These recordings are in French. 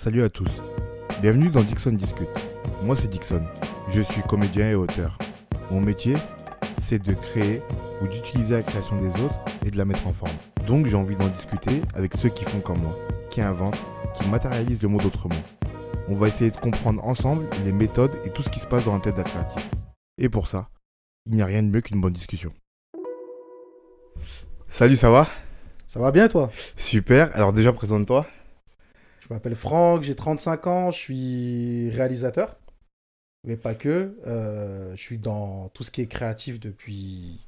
Salut à tous, bienvenue dans Dixon Discute. Moi c'est Dixon, je suis comédien et auteur. Mon métier, c'est de créer ou d'utiliser la création des autres et de la mettre en forme. Donc j'ai envie d'en discuter avec ceux qui font comme moi, qui inventent, qui matérialisent le monde autrement. On va essayer de comprendre ensemble les méthodes et tout ce qui se passe dans la tête d'un créatif. Et pour ça, il n'y a rien de mieux qu'une bonne discussion. Salut, ça va? Ça va bien toi? Super, alors déjà présente-toi. Je m'appelle Franck, j'ai 35 ans, je suis réalisateur, mais pas que. Je suis dans tout ce qui est créatif depuis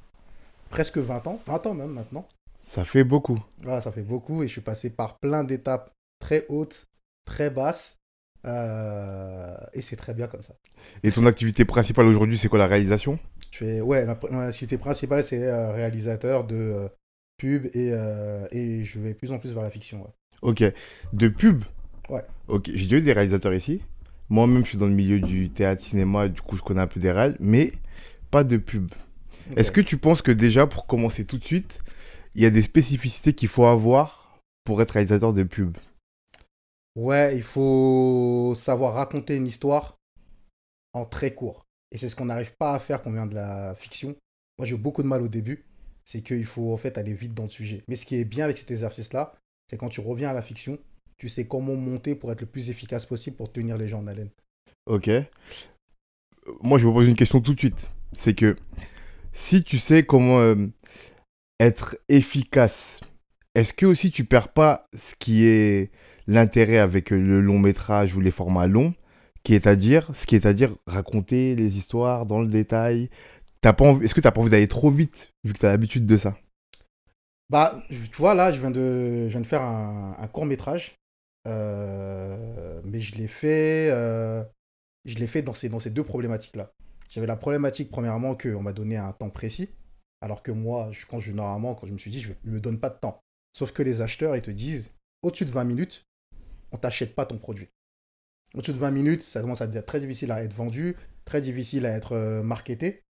presque 20 ans même maintenant. Ça fait beaucoup. Voilà, ça fait beaucoup et je suis passé par plein d'étapes très hautes, très basses, et c'est très bien comme ça. Et ton activité principale aujourd'hui, c'est quoi, la réalisation? Ouais, mon activité principale c'est réalisateur de pub et je vais de plus en plus vers la fiction. Ouais. Ok, de pub. Ouais. Ok, j'ai déjà eu des réalisateurs ici. Moi-même, je suis dans le milieu du théâtre, cinéma, du coup, je connais un peu des réals, mais pas de pub. Ok. Est-ce que tu penses que déjà, pour commencer tout de suite, il y a des spécificités qu'il faut avoir pour être réalisateur de pub? Ouais, il faut savoir raconter une histoire en très court. Et c'est ce qu'on n'arrive pas à faire quand on vient de la fiction. Moi, j'ai eu beaucoup de mal au début. C'est qu'il faut en fait aller vite dans le sujet. Mais ce qui est bien avec cet exercice-là, c'est quand tu reviens à la fiction, tu sais comment monter pour être le plus efficace possible pour tenir les gens en haleine. Ok. Moi, je me pose une question tout de suite. C'est que si tu sais comment être efficace, est-ce que aussi tu perds pas ce qui est l'intérêt avec le long métrage ou les formats longs, qui est à dire raconter les histoires dans le détail. Est-ce que t'as pas envie d'aller trop vite vu que t'as l'habitude de ça? Bah, tu vois, là, je viens de faire un court métrage. Mais je l'ai fait dans ces deux problématiques-là. J'avais la problématique, premièrement, qu'on m'a donné un temps précis. Alors que moi, normalement, quand je me suis dit, je ne me donne pas de temps. Sauf que les acheteurs, ils te disent, au-dessus de 20 minutes, on t'achète pas ton produit. Au-dessus de 20 minutes, ça commence à être très difficile à être vendu, très difficile à être marketé.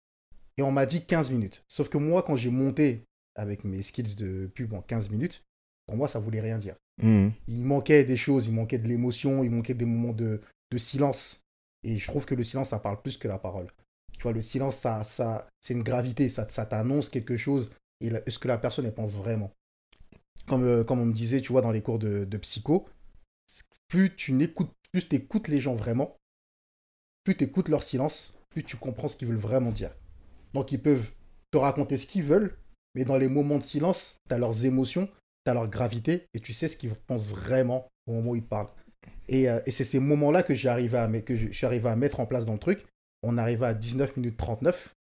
Et on m'a dit 15 minutes. Sauf que moi, quand j'ai monté avec mes skills de pub en 15 minutes, pour moi, ça voulait rien dire. Mhm. Il manquait des choses, il manquait de l'émotion, il manquait des moments de silence. Et je trouve que le silence, ça parle plus que la parole. Tu vois, le silence, c'est une gravité, ça t'annonce quelque chose. Et ce que la personne, elle pense vraiment. Comme on me disait, tu vois, dans les cours de psycho, plus tu écoutes les gens vraiment, plus tu écoutes leur silence, plus tu comprends ce qu'ils veulent vraiment dire. Donc, ils peuvent te raconter ce qu'ils veulent, mais dans les moments de silence, tu as leurs émotions, tu as leur gravité, et tu sais ce qu'ils pensent vraiment au moment où ils te parlent. Et c'est ces moments-là que je suis arrivé à mettre en place dans le truc. On arrivait à 19 minutes 39,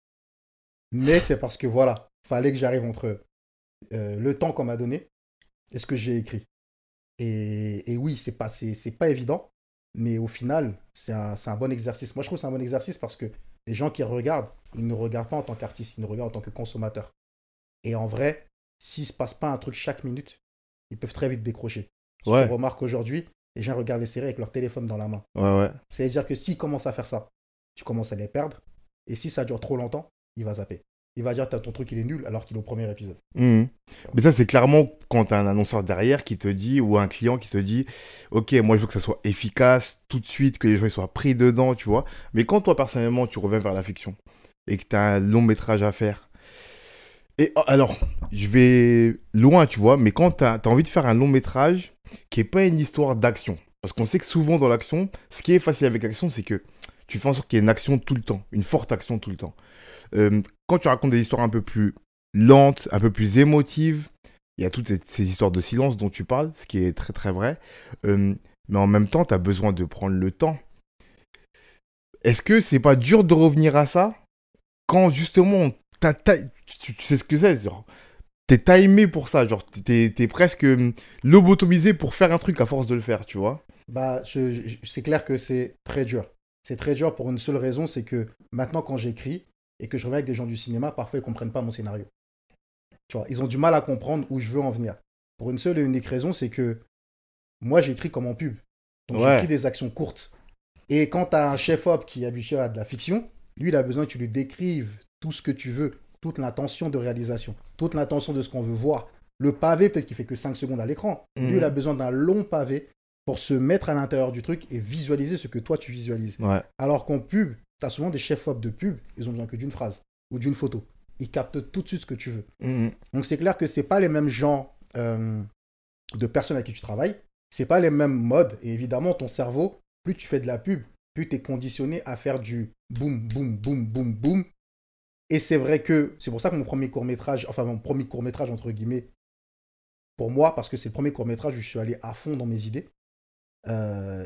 mais c'est parce que voilà, fallait que j'arrive entre le temps qu'on m'a donné et ce que j'ai écrit. Et oui, c'est pas évident, mais au final, c'est un bon exercice. Moi, je trouve que c'est un bon exercice parce que les gens qui regardent, ils ne regardent pas en tant qu'artiste, ils nous regardent en tant que consommateurs. Et en vrai, s'il ne se passe pas un truc chaque minute, ils peuvent très vite décrocher. Si tu Ouais, remarques aujourd'hui, les gens regardent les séries avec leur téléphone dans la main. ouais, ouais. C'est-à-dire que s'ils commencent à faire ça, tu commences à les perdre. Et si ça dure trop longtemps, il va zapper. Il va dire que ton truc il est nul alors qu'il est au premier épisode. Mhm. Mais ça, c'est clairement quand t'as un annonceur derrière qui te dit, ou un client qui te dit, ok, moi je veux que ça soit efficace tout de suite, que les gens ils soient pris dedans, tu vois. Mais quand toi, personnellement, tu reviens vers la fiction et que t'as un long métrage à faire, et alors, je vais loin, tu vois, mais quand t'as envie de faire un long métrage qui est pas une histoire d'action, parce qu'on sait que souvent dans l'action, ce qui est facile avec l'action, c'est que tu fais en sorte qu'il y ait une action tout le temps, une forte action tout le temps. Quand tu racontes des histoires un peu plus lentes, un peu plus émotives, il y a toutes ces histoires de silence dont tu parles, ce qui est très très vrai. Mais en même temps, tu as besoin de prendre le temps. Est-ce que c'est pas dur de revenir à ça quand justement tu sais ce que c'est, genre t'es timé pour ça, genre t'es presque lobotomisé pour faire un truc à force de le faire, tu vois? Bah, c'est clair que c'est très dur. C'est très dur pour une seule raison, c'est que maintenant quand j'écris et que je reviens avec des gens du cinéma, parfois ils comprennent pas mon scénario. Tu vois, ils ont du mal à comprendre où je veux en venir. Pour une seule et unique raison, c'est que moi j'écris comme en pub. Donc j'écris Ouais. des actions courtes. Et quand tu as un chef-op qui est habitué à de la fiction, lui, il a besoin que tu lui décrives tout ce que tu veux, toute l'intention de réalisation, toute l'intention de ce qu'on veut voir. Le pavé, peut-être qu'il fait que 5 secondes à l'écran. Lui, il a Mhm. besoin d'un long pavé pour se mettre à l'intérieur du truc et visualiser ce que toi tu visualises. Ouais. Alors qu'en pub, tu as souvent des chefs-op de pub, ils ont besoin que d'une phrase ou d'une photo. Ils captent tout de suite ce que tu veux. Donc c'est clair que c'est pas les mêmes genres de personnes avec qui tu travailles, c'est pas les mêmes modes. Et évidemment, ton cerveau, plus tu fais de la pub, plus tu es conditionné à faire du boum, boum, boum, boum, boum. Et c'est vrai que c'est pour ça que mon premier court-métrage, entre guillemets, pour moi, parce que c'est le premier court-métrage où je suis allé à fond dans mes idées.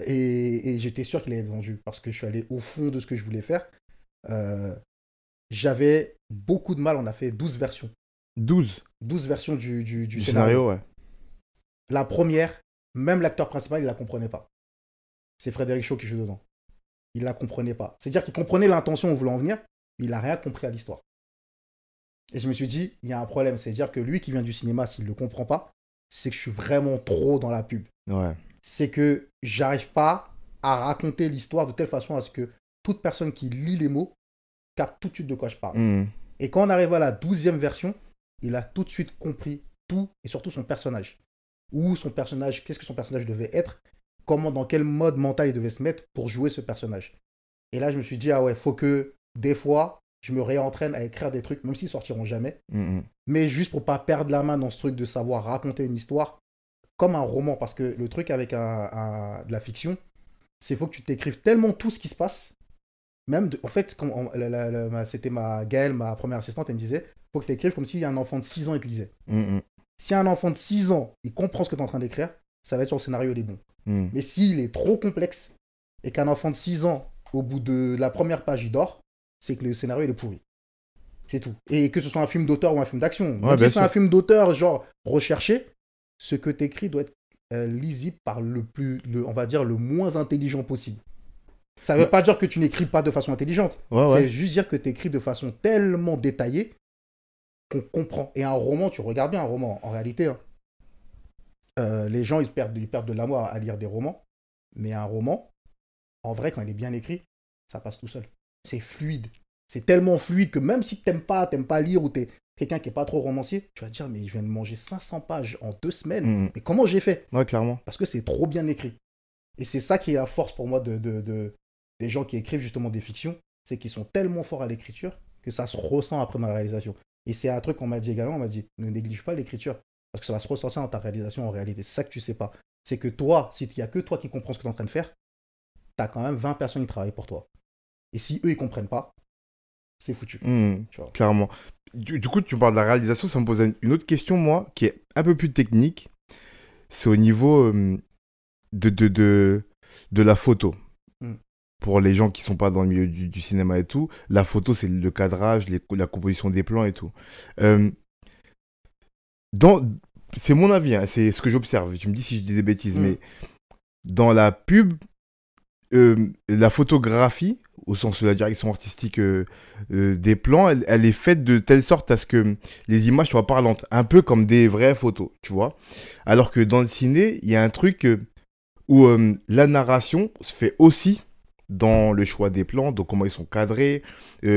Et j'étais sûr qu'il allait être vendu parce que je suis allé au fond de ce que je voulais faire. J'avais beaucoup de mal, on a fait 12 versions. 12 versions du scénario. Ouais. La première, même l'acteur principal, il ne la comprenait pas. C'est Frédéric Shaw qui joue dedans. Il ne la comprenait pas. C'est-à-dire qu'il comprenait l'intention où on voulait en venir, mais il n'a rien compris à l'histoire. Et je me suis dit, il y a un problème. C'est-à-dire que lui qui vient du cinéma, s'il ne le comprend pas, c'est que je suis vraiment trop dans la pub. Ouais. C'est que j'arrive pas à raconter l'histoire de telle façon à ce que toute personne qui lit les mots capte tout de suite de quoi je parle. Et quand on arrive à la 12e version, il a tout de suite compris tout, et surtout son personnage. Qu'est-ce que son personnage devait être, dans quel mode mental il devait se mettre pour jouer ce personnage. Et là, je me suis dit, ah ouais, faut que des fois, je me réentraîne à écrire des trucs, même s'ils sortiront jamais, mais juste pour pas perdre la main dans ce truc de savoir raconter une histoire comme un roman. Parce que le truc avec de la fiction, c'est qu'il faut que tu t'écrives tellement tout ce qui se passe. En fait, c'était Gaëlle, ma première assistante, elle me disait, faut que tu écrives comme si un enfant de 6 ans il te lisait. Si un enfant de 6 ans, il comprend ce que tu es en train d'écrire, ça va être sur le scénario, il est bon. Mais s'il est trop complexe et qu'un enfant de 6 ans, au bout de la première page, il dort, c'est que le scénario, il est pourri. C'est tout. Et que ce soit un film d'auteur ou un film d'action. Même si c'est un film d'auteur, genre recherché, ce que tu écris doit être lisible par on va dire, le moins intelligent possible. Ça ne veut pas dire que tu n'écris pas de façon intelligente. C'est juste dire que tu écris de façon tellement détaillée qu'on comprend. Et un roman, tu regardes bien un roman, en réalité, les gens, ils perdent de l'amour à lire des romans. Mais un roman, en vrai, quand il est bien écrit, ça passe tout seul. C'est fluide. C'est tellement fluide que même si tu n'aimes pas lire ou tu es quelqu'un qui n'est pas trop romancier, tu vas te dire, mais je viens de manger 500 pages en 2 semaines. Mais comment j'ai fait? Ouais, clairement. Parce que c'est trop bien écrit. Et c'est ça qui est la force pour moi des gens qui écrivent justement des fictions, c'est qu'ils sont tellement forts à l'écriture que ça se ressent après dans la réalisation. Et c'est un truc qu'on m'a dit également, on m'a dit, ne néglige pas l'écriture, parce que ça va se ressentir dans ta réalisation en réalité. C'est ça que tu sais pas. C'est que toi, s'il n'y a que toi qui comprends ce que tu es en train de faire, tu as quand même 20 personnes qui travaillent pour toi. Et si eux, ils comprennent pas, c'est foutu. Tu vois. Clairement. Du coup, tu parles de la réalisation, ça me pose une autre question, moi, qui est un peu plus technique. C'est au niveau de la photo. Pour les gens qui sont pas dans le milieu du cinéma et tout, la photo, c'est le cadrage, la composition des plans et tout. C'est mon avis, hein, c'est ce que j'observe. Tu me dis si je dis des bêtises, mais dans la pub, la photographie, au sens de la direction artistique des plans, elle est faite de telle sorte à ce que les images soient parlantes, un peu comme des vraies photos, tu vois. Alors que dans le ciné, il y a un truc où la narration se fait aussi dans le choix des plans, donc comment ils sont cadrés. Tu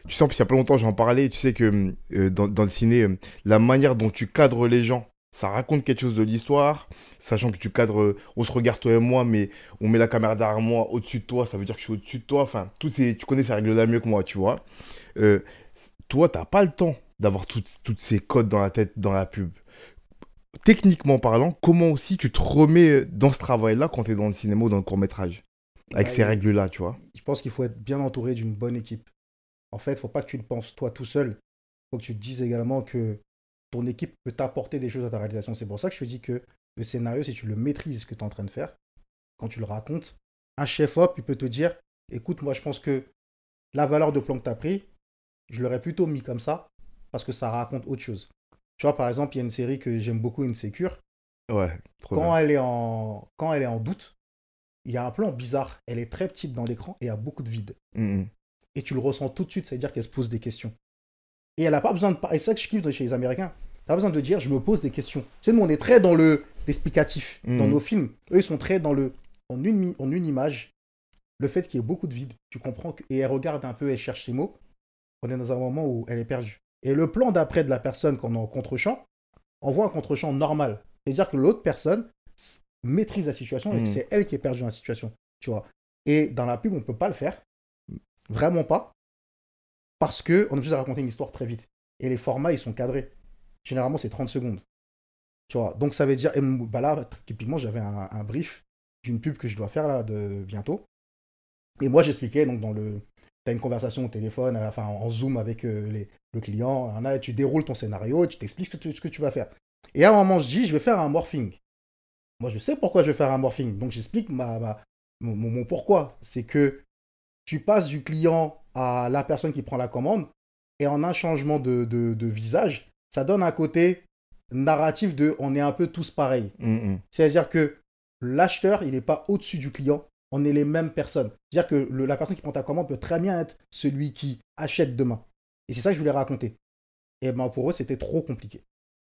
sais, il y a pas longtemps, j'en parlais, tu sais que dans le ciné, la manière dont tu cadres les gens, ça raconte quelque chose de l'histoire, sachant que tu cadres, on se regarde toi et moi, mais on met la caméra derrière moi, au-dessus de toi, ça veut dire que je suis au-dessus de toi, enfin, tu connais ces règles-là mieux que moi, tu vois. Toi, t'as pas le temps d'avoir toutes ces codes dans la tête, dans la pub. Techniquement parlant, comment aussi tu te remets dans ce travail-là quand t'es dans le cinéma ou dans le court-métrage? Avec ces règles-là, tu vois. Je pense qu'il faut être bien entouré d'une bonne équipe. En fait, il ne faut pas que tu le penses toi tout seul. Il faut que tu te dises également que ton équipe peut t'apporter des choses à ta réalisation. C'est pour ça que je te dis que le scénario, si tu le maîtrises, ce que tu es en train de faire, quand tu le racontes, un chef-op, il peut te dire, écoute, moi, je pense que la valeur de plan que tu as pris, je l'aurais plutôt mis comme ça, parce que ça raconte autre chose. Tu vois, par exemple, il y a une série que j'aime beaucoup, Insecure. Ouais, trop bien. Quand elle est en doute, il y a un plan bizarre. Elle est très petite dans l'écran et il y a beaucoup de vide. Et tu le ressens tout de suite, ça veut dire qu'elle se pose des questions. Et elle n'a pas besoin de... Et c'est ça que je kiffe chez les Américains. Tu n'as pas besoin de dire, je me pose des questions. Tu sais, nous, on est très dans l'explicatif. Dans nos films, eux, ils sont très dans en une image, le fait qu'il y ait beaucoup de vide. Tu comprends et elle regarde un peu, elle cherche ses mots. On est dans un moment où elle est perdue. Et le plan d'après de la personne, quand on est en contre-champ, on voit un contre-champ normal. C'est-à-dire que l'autre personne, maîtrise la situation et que c'est elle qui est perdue dans la situation, tu vois. Et dans la pub, on ne peut pas le faire, vraiment pas, parce qu'on est obligé de raconter une histoire très vite. Et les formats, ils sont cadrés. Généralement, c'est 30 secondes, tu vois. Donc, ça veut dire, bah là, typiquement, j'avais un brief d'une pub que je dois faire là bientôt. Et moi, j'expliquais, donc, tu as une conversation au téléphone, enfin, en Zoom avec le client, tu déroules ton scénario, tu t'expliques ce que tu vas faire. Et à un moment, je dis, je vais faire un morphing. Moi, je sais pourquoi je vais faire un morphing. Donc, j'explique mon pourquoi. C'est que tu passes du client à la personne qui prend la commande et en un changement de visage, ça donne un côté narratif de on est un peu tous pareils. C'est-à-dire que l'acheteur, il n'est pas au-dessus du client. On est les mêmes personnes. C'est-à-dire que la personne qui prend ta commande peut très bien être celui qui achète demain. Et c'est ça que je voulais raconter. Et ben pour eux, c'était trop compliqué.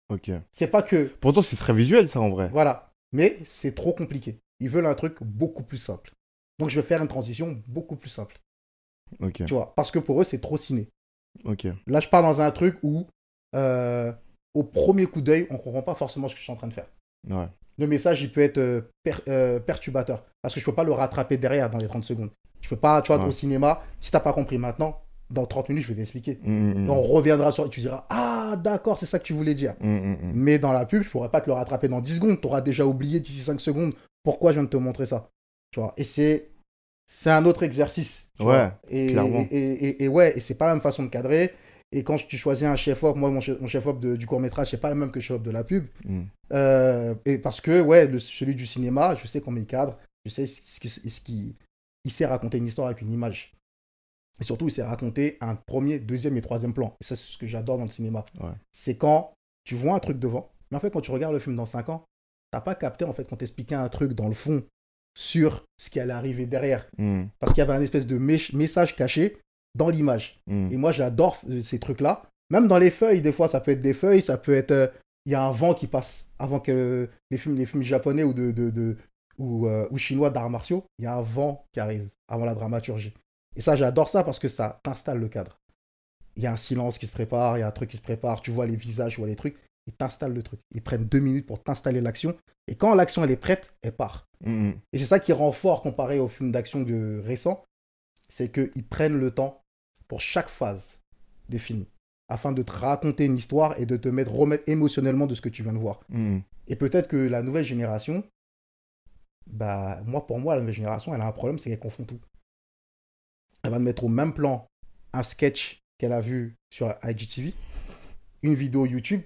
Ok. C'est pas que... Pourtant, c'est très visuel, ça, en vrai. Voilà. Mais c'est trop compliqué. Ils veulent un truc beaucoup plus simple. Donc, je vais faire une transition beaucoup plus simple. Ok. Tu vois, parce que pour eux, c'est trop ciné. Ok. Là, je pars dans un truc où, au premier coup d'œil, on ne comprend pas forcément ce que je suis en train de faire. Ouais. Le message, il peut être perturbateur. Parce que je ne peux pas le rattraper derrière dans les 30 secondes. Je peux pas, tu vois, au cinéma, si tu n'as pas compris maintenant, dans 30 minutes, je vais t'expliquer. Et on reviendra sur... Tu diras, ah, d'accord, c'est ça que tu voulais dire. Mais dans la pub, je ne pourrais pas te le rattraper dans 10 secondes. Tu auras déjà oublié d'ici 5 secondes pourquoi je viens de te montrer ça. Tu vois. Et c'est un autre exercice. Tu vois. Clairement. Et c'est pas la même façon de cadrer. Et quand tu choisis un chef-op, moi, mon chef-op du court-métrage, c'est pas le même que le chef-op de la pub. Et parce que, celui du cinéma, je sais comment il cadre. Je sais il sait raconter une histoire avec une image. Et surtout, il sait raconter un premier, deuxième et troisième plan. Et ça, c'est ce que j'adore dans le cinéma. Ouais. C'est quand tu vois un truc devant, mais en fait, quand tu regardes le film dans 5 ans, t'as pas capté, en fait, quand t'expliquais un truc dans le fond sur ce qui allait arriver derrière. Parce qu'il y avait un espèce de message caché dans l'image. Et moi, j'adore ces trucs-là. Même dans les feuilles, des fois, ça peut être des feuilles, ça peut être... Il y a un vent qui passe avant que les films japonais ou chinois d'arts martiaux, il y a un vent qui arrive avant la dramaturgie. Et ça, j'adore ça parce que ça t'installe le cadre. Il y a un silence qui se prépare, il y a un truc qui se prépare, tu vois les visages, tu vois les trucs, ils t'installent le truc. Ils prennent 2 minutes pour t'installer l'action. Et quand l'action, elle est prête, elle part. Et c'est ça qui rend fort comparé aux films d'action récents, c'est qu'ils prennent le temps pour chaque phase des films, afin de te raconter une histoire et de te remettre émotionnellement de ce que tu viens de voir. Et peut-être que la nouvelle génération, pour moi, la nouvelle génération, elle a un problème, c'est qu'elle confond tout. Elle va mettre au même plan un sketch qu'elle a vu sur IGTV, une vidéo YouTube,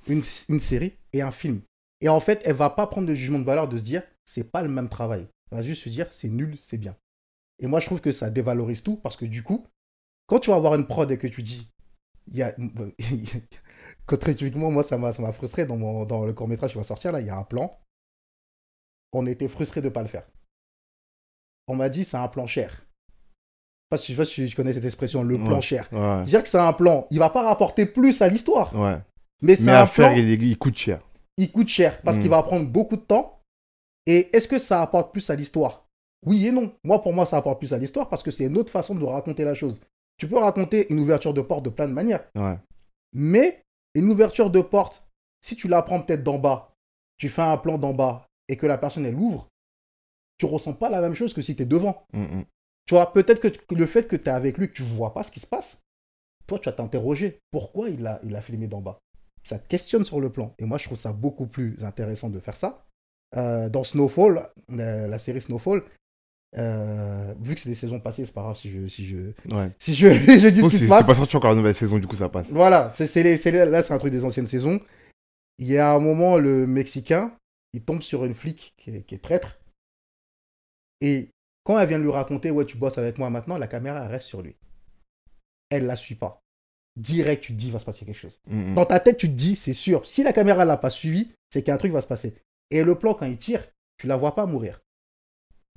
une série et un film. Et en fait, elle va pas prendre de jugement de valeur de se dire, c'est pas le même travail. Elle va juste se dire, c'est nul, c'est bien. Et moi, je trouve que ça dévalorise tout parce que du coup, quand tu vas avoir une prod et que tu dis, typiquement, moi, ça m'a frustré dans le court-métrage qui va sortir, là, il y a un plan. On était frustré de ne pas le faire. On m'a dit, c'est un plan cher. Je sais pas si tu connais cette expression, le plan cher. C'est-à-dire que c'est un plan, il va pas rapporter plus à l'histoire. Mais à faire, il coûte cher. Il coûte cher parce qu'il va prendre beaucoup de temps. Et est-ce que ça apporte plus à l'histoire? Oui et non. Pour moi, ça apporte plus à l'histoire parce que c'est une autre façon de raconter la chose. Tu peux raconter une ouverture de porte de plein de manières. Mais une ouverture de porte, si tu la prends peut-être d'en bas, tu fais un plan d'en bas et que la personne, elle ouvre, tu ressens pas la même chose que si tu es devant. Tu vois, peut-être que le fait que tu es avec lui, que tu vois pas ce qui se passe, toi, tu vas t'interroger. Pourquoi il a filmé d'en bas? Ça te questionne sur le plan. Et moi, je trouve ça beaucoup plus intéressant de faire ça. Dans Snowfall, la série Snowfall, vu que c'est des saisons passées, c'est pas grave si je dis ce qui se passe. C'est pas sorti encore la nouvelle saison, du coup, ça passe. Voilà, là, c'est un truc des anciennes saisons. Il y a un moment, le Mexicain, il tombe sur une flic qui est traître. Et quand elle vient lui raconter, ouais, tu bosses avec moi maintenant, la caméra, elle reste sur lui. Elle la suit pas. Direct, tu te dis, il va se passer quelque chose. Dans ta tête, tu te dis, c'est sûr. Si la caméra l'a pas suivi, c'est qu'un truc va se passer. Et le plan, quand il tire, tu la vois pas mourir.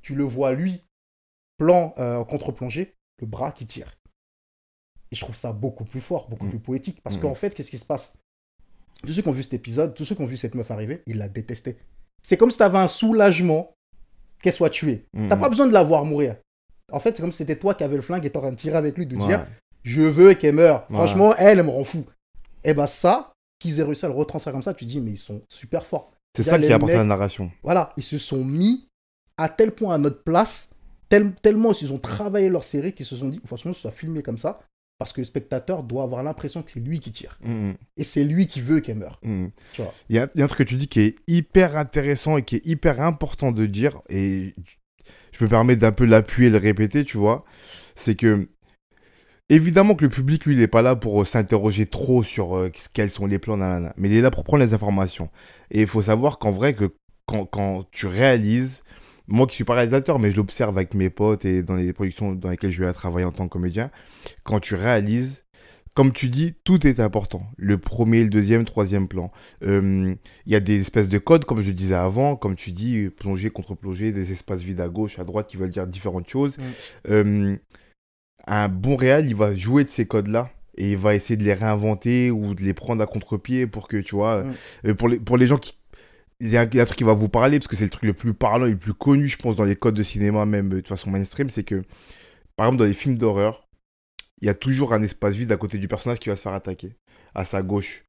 Tu le vois, lui, plan en contre-plongée, le bras qui tire. Et je trouve ça beaucoup plus fort, beaucoup plus poétique. Parce qu'en fait, qu'est-ce qui se passe? Tous ceux qui ont vu cet épisode, tous ceux qui ont vu cette meuf arriver, ils la détestaient. C'est comme si tu avais un soulagement qu'elle soit tuée. T'as pas besoin de la voir mourir. En fait, c'est comme si c'était toi qui avais le flingue et t'es en train de tirer avec lui, de dire, je veux qu'elle meure. Franchement, elle me rend fou. Et ça, qu'ils aient réussi à le retranscrire comme ça, tu te dis, mais ils sont super forts. C'est Il y a ça qui les apporte à la mecs, narration. voilà, ils se sont mis à tel point à notre place, tellement ils ont travaillé leur série qu'ils se sont dit, il faut que ce soit filmé comme ça, parce que le spectateur doit avoir l'impression que c'est lui qui tire. Mhm. Et c'est lui qui veut qu'elle meure. Mhm. Tu vois. Il y a un truc que tu dis qui est hyper intéressant et qui est hyper important de dire, et je me permets d'un peu l'appuyer et le répéter, tu vois, c'est que, évidemment que le public, lui, il n'est pas là pour s'interroger trop sur quels sont les plans, nanana, mais il est là pour prendre les informations. Et il faut savoir qu'en vrai, que quand tu réalises, moi qui suis pas réalisateur, mais je l'observe avec mes potes et dans les productions dans lesquelles je vais travailler en tant que comédien, quand tu réalises, comme tu dis, tout est important. Le premier, le deuxième, troisième plan. Il y a des espèces de codes, comme je disais avant, comme tu dis, plongée, contre-plongée, des espaces vides à gauche, à droite, qui veulent dire différentes choses. Un bon réal, il va jouer de ces codes-là et il va essayer de les réinventer ou de les prendre à contre-pied pour que, tu vois, pour les gens qui... Il y a un truc qui va vous parler, parce que c'est le truc le plus parlant et le plus connu, je pense, dans les codes de cinéma, même de façon mainstream, c'est que, par exemple, dans les films d'horreur, il y a toujours un espace vide à côté du personnage qui va se faire attaquer, à sa gauche.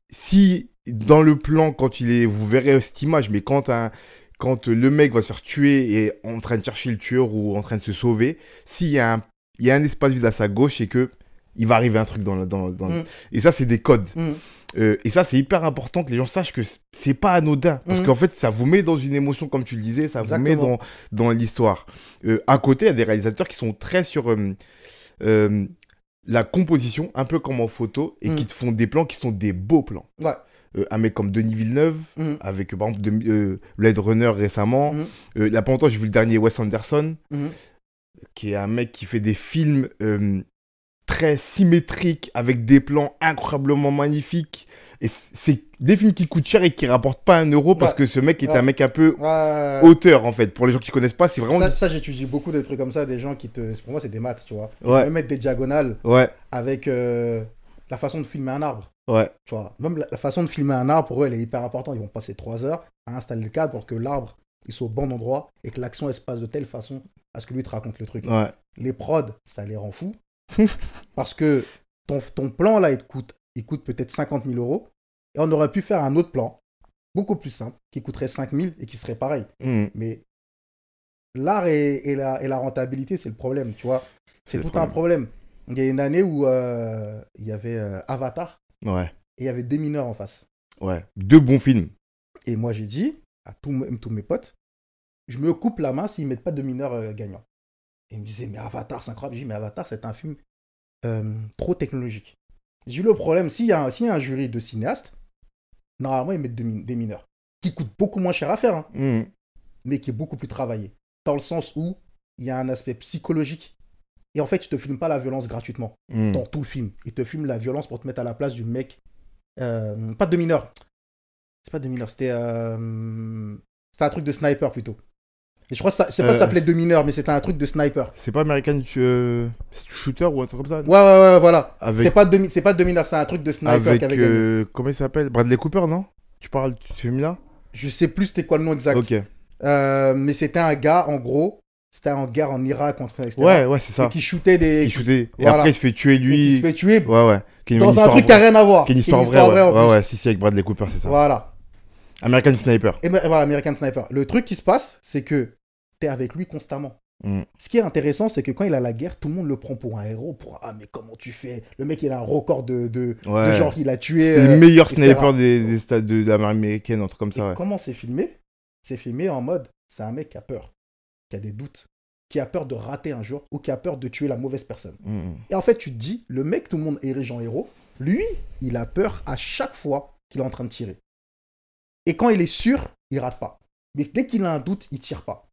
Si, dans le plan, quand il est... Vous verrez cette image, mais quand le mec va se faire tuer et est en train de chercher le tueur ou en train de se sauver, s'il y a un espace vide à sa gauche et que il va arriver un truc Et ça, c'est des codes. Et ça, c'est hyper important que les gens sachent que c'est pas anodin. Parce qu'en fait, ça vous met dans une émotion, comme tu le disais, ça vous met dans l'histoire. À côté, il y a des réalisateurs qui sont très sur la composition, un peu comme en photo, et qui te font des plans qui sont des beaux plans. Ouais. Un mec comme Denis Villeneuve, avec par exemple Blade Runner récemment. Là, pendant longtemps, j'ai vu le dernier Wes Anderson, qui est un mec qui fait des films très symétriques, avec des plans incroyablement magnifiques. Et c'est des films qui coûtent cher et qui rapportent pas 1 euro parce que ce mec est un mec un peu auteur, en fait. Pour les gens qui connaissent pas, c'est vraiment... Ça j'étudie beaucoup de trucs comme ça, des gens qui te... Pour moi, c'est des maths, tu vois. Ouais. Ils peuvent mettre des diagonales avec la façon de filmer un arbre. Ouais. Tu vois, même la façon de filmer un arbre, pour eux, elle est hyper importante. Ils vont passer 3 heures à installer le cadre pour que l'arbre il soit au bon endroit et que l'action elle se passe de telle façon à ce que lui te raconte le truc. Ouais. Les prods, ça les rend fous parce que ton plan là, il coûte peut-être 50 000 euros et on aurait pu faire un autre plan beaucoup plus simple qui coûterait 5 000 et qui serait pareil. Mais l'art et la rentabilité, c'est le problème, tu vois. C'est tout un problème. Il y a une année où il y avait Avatar. Ouais. Et il y avait des mineurs en face. Ouais. 2 bons films. Et moi, j'ai dit à tous mes potes, je me coupe la main s'ils ne mettent pas de mineurs gagnants. Et ils me disaient, mais Avatar, c'est incroyable. J'ai dit, mais Avatar, c'est un film trop technologique. J'ai eu le problème, s'il y a un jury de cinéastes, normalement, ils mettent des mineurs. Qui coûtent beaucoup moins cher à faire, hein, mais qui est beaucoup plus travaillé. Dans le sens où il y a un aspect psychologique. Et en fait, ils ne te filment pas la violence gratuitement dans tout le film. Ils te filment la violence pour te mettre à la place du mec. Pas de mineur. C'est pas de mineur, c'était un truc de sniper plutôt. Et je crois que c'est pas ça s'appelait de mineur, mais c'était un truc de sniper. C'est pas American Shooter ou un truc comme ça? Ouais, voilà. Avec... C'est pas de mineur, c'est un truc de sniper avec, qui avait gagné. Comment il s'appelle? Bradley Cooper, non? Tu parles de ce film-là? Je sais plus c'était quoi le nom exact. Ok. Mais c'était un gars, en gros, c'était en guerre en Irak, etc. Ouais, c'est ça. Et qui shootait des... Et après, il se fait tuer, lui. Et il se fait tuer. Ouais. Dans un truc qui n'a rien à voir. Qui est une histoire vraie, ouais. Si, avec Bradley Cooper, c'est ça. Voilà. American Sniper. Et voilà, American Sniper. Le truc qui se passe, c'est que t'es avec lui constamment. Ce qui est intéressant, c'est que quand il a la guerre, tout le monde le prend pour un héros. Ah, mais comment tu fais? Le mec, il a un record de genre, il a tué. C'est le meilleur sniper des stades de l'armée américaine, un truc comme ça. Et comment c'est filmé? C'est filmé en mode, c'est un mec qui a peur, qui a des doutes, qui a peur de rater un jour ou qui a peur de tuer la mauvaise personne. Et en fait, tu te dis, le mec, tout le monde érige en héros, lui, il a peur à chaque fois qu'il est en train de tirer. Et quand il est sûr, il rate pas. Mais dès qu'il a un doute, il tire pas.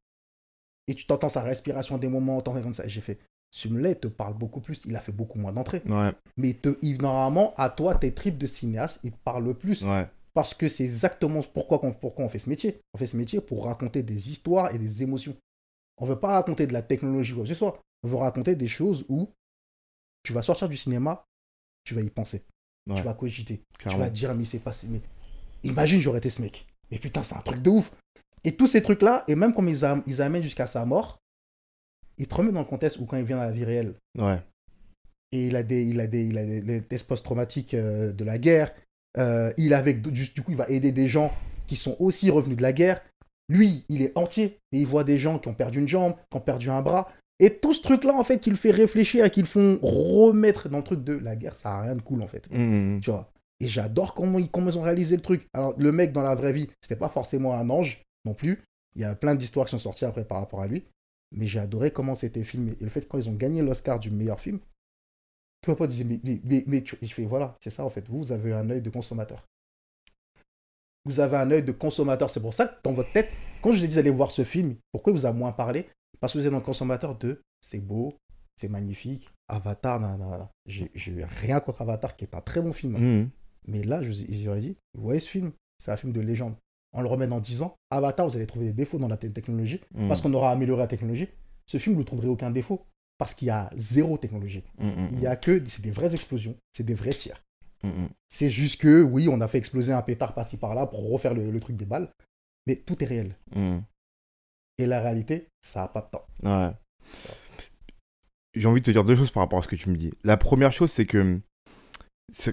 Et tu t'entends sa respiration des moments, t'entends comme ça. Et j'ai fait, Sumley te parle beaucoup plus, il a fait beaucoup moins d'entrées. Ouais. Mais normalement, à toi, tes tripes de cinéaste, il te parle plus. Ouais. Parce que c'est exactement pourquoi on fait ce métier. On fait ce métier pour raconter des histoires et des émotions. On ne veut pas raconter de la technologie ou quoi que ce soit. On veut raconter des choses où tu vas sortir du cinéma, tu vas y penser. Ouais. Tu vas cogiter. Clairement. Tu vas te dire, mais c'est passé. Mais imagine, j'aurais été ce mec. Mais putain, c'est un truc de ouf. Et tous ces trucs-là, et même comme ils amènent jusqu'à sa mort, ils te remettent dans le contexte où quand il vient dans la vie réelle. Ouais. Et il a des tests post-traumatiques de la guerre. Du coup, il va aider des gens qui sont aussi revenus de la guerre. Lui, il est entier et il voit des gens qui ont perdu une jambe, qui ont perdu un bras. Et tout ce truc-là, en fait, qui le fait réfléchir et qui le font remettre dans le truc de la guerre, ça n'a rien de cool, en fait. Tu vois. Et j'adore comment ils ont réalisé le truc. Alors, le mec, dans la vraie vie, c'était pas forcément un ange non plus. Il y a plein d'histoires qui sont sorties après par rapport à lui. Mais j'ai adoré comment c'était filmé. Et le fait, quand ils ont gagné l'Oscar du meilleur film, tout le monde disait, je fais, voilà, c'est ça, en fait. Vous avez un œil de consommateur. Vous avez un œil de consommateur. C'est pour ça que dans votre tête, quand je vous ai dit d'aller voir ce film, pourquoi vous a moins parlé? Parce que vous êtes un consommateur de c'est beau, c'est magnifique, Avatar, nanana. J'ai rien contre Avatar, qui est un très bon film. Mais là, j'aurais dit, vous voyez ce film, c'est un film de légende. On le remet dans 10 ans. Avatar, vous allez trouver des défauts dans la technologie, parce qu'on aura amélioré la technologie. Ce film, vous ne trouverez aucun défaut, parce qu'il y a zéro technologie. Il y a que, c'est des vraies explosions, c'est des vrais tirs. C'est juste que, oui, on a fait exploser un pétard par-ci par-là pour refaire le truc des balles, mais tout est réel. Et la réalité, ça n'a pas de temps. Ouais. J'ai envie de te dire deux choses par rapport à ce que tu me dis. La première chose, c'est que,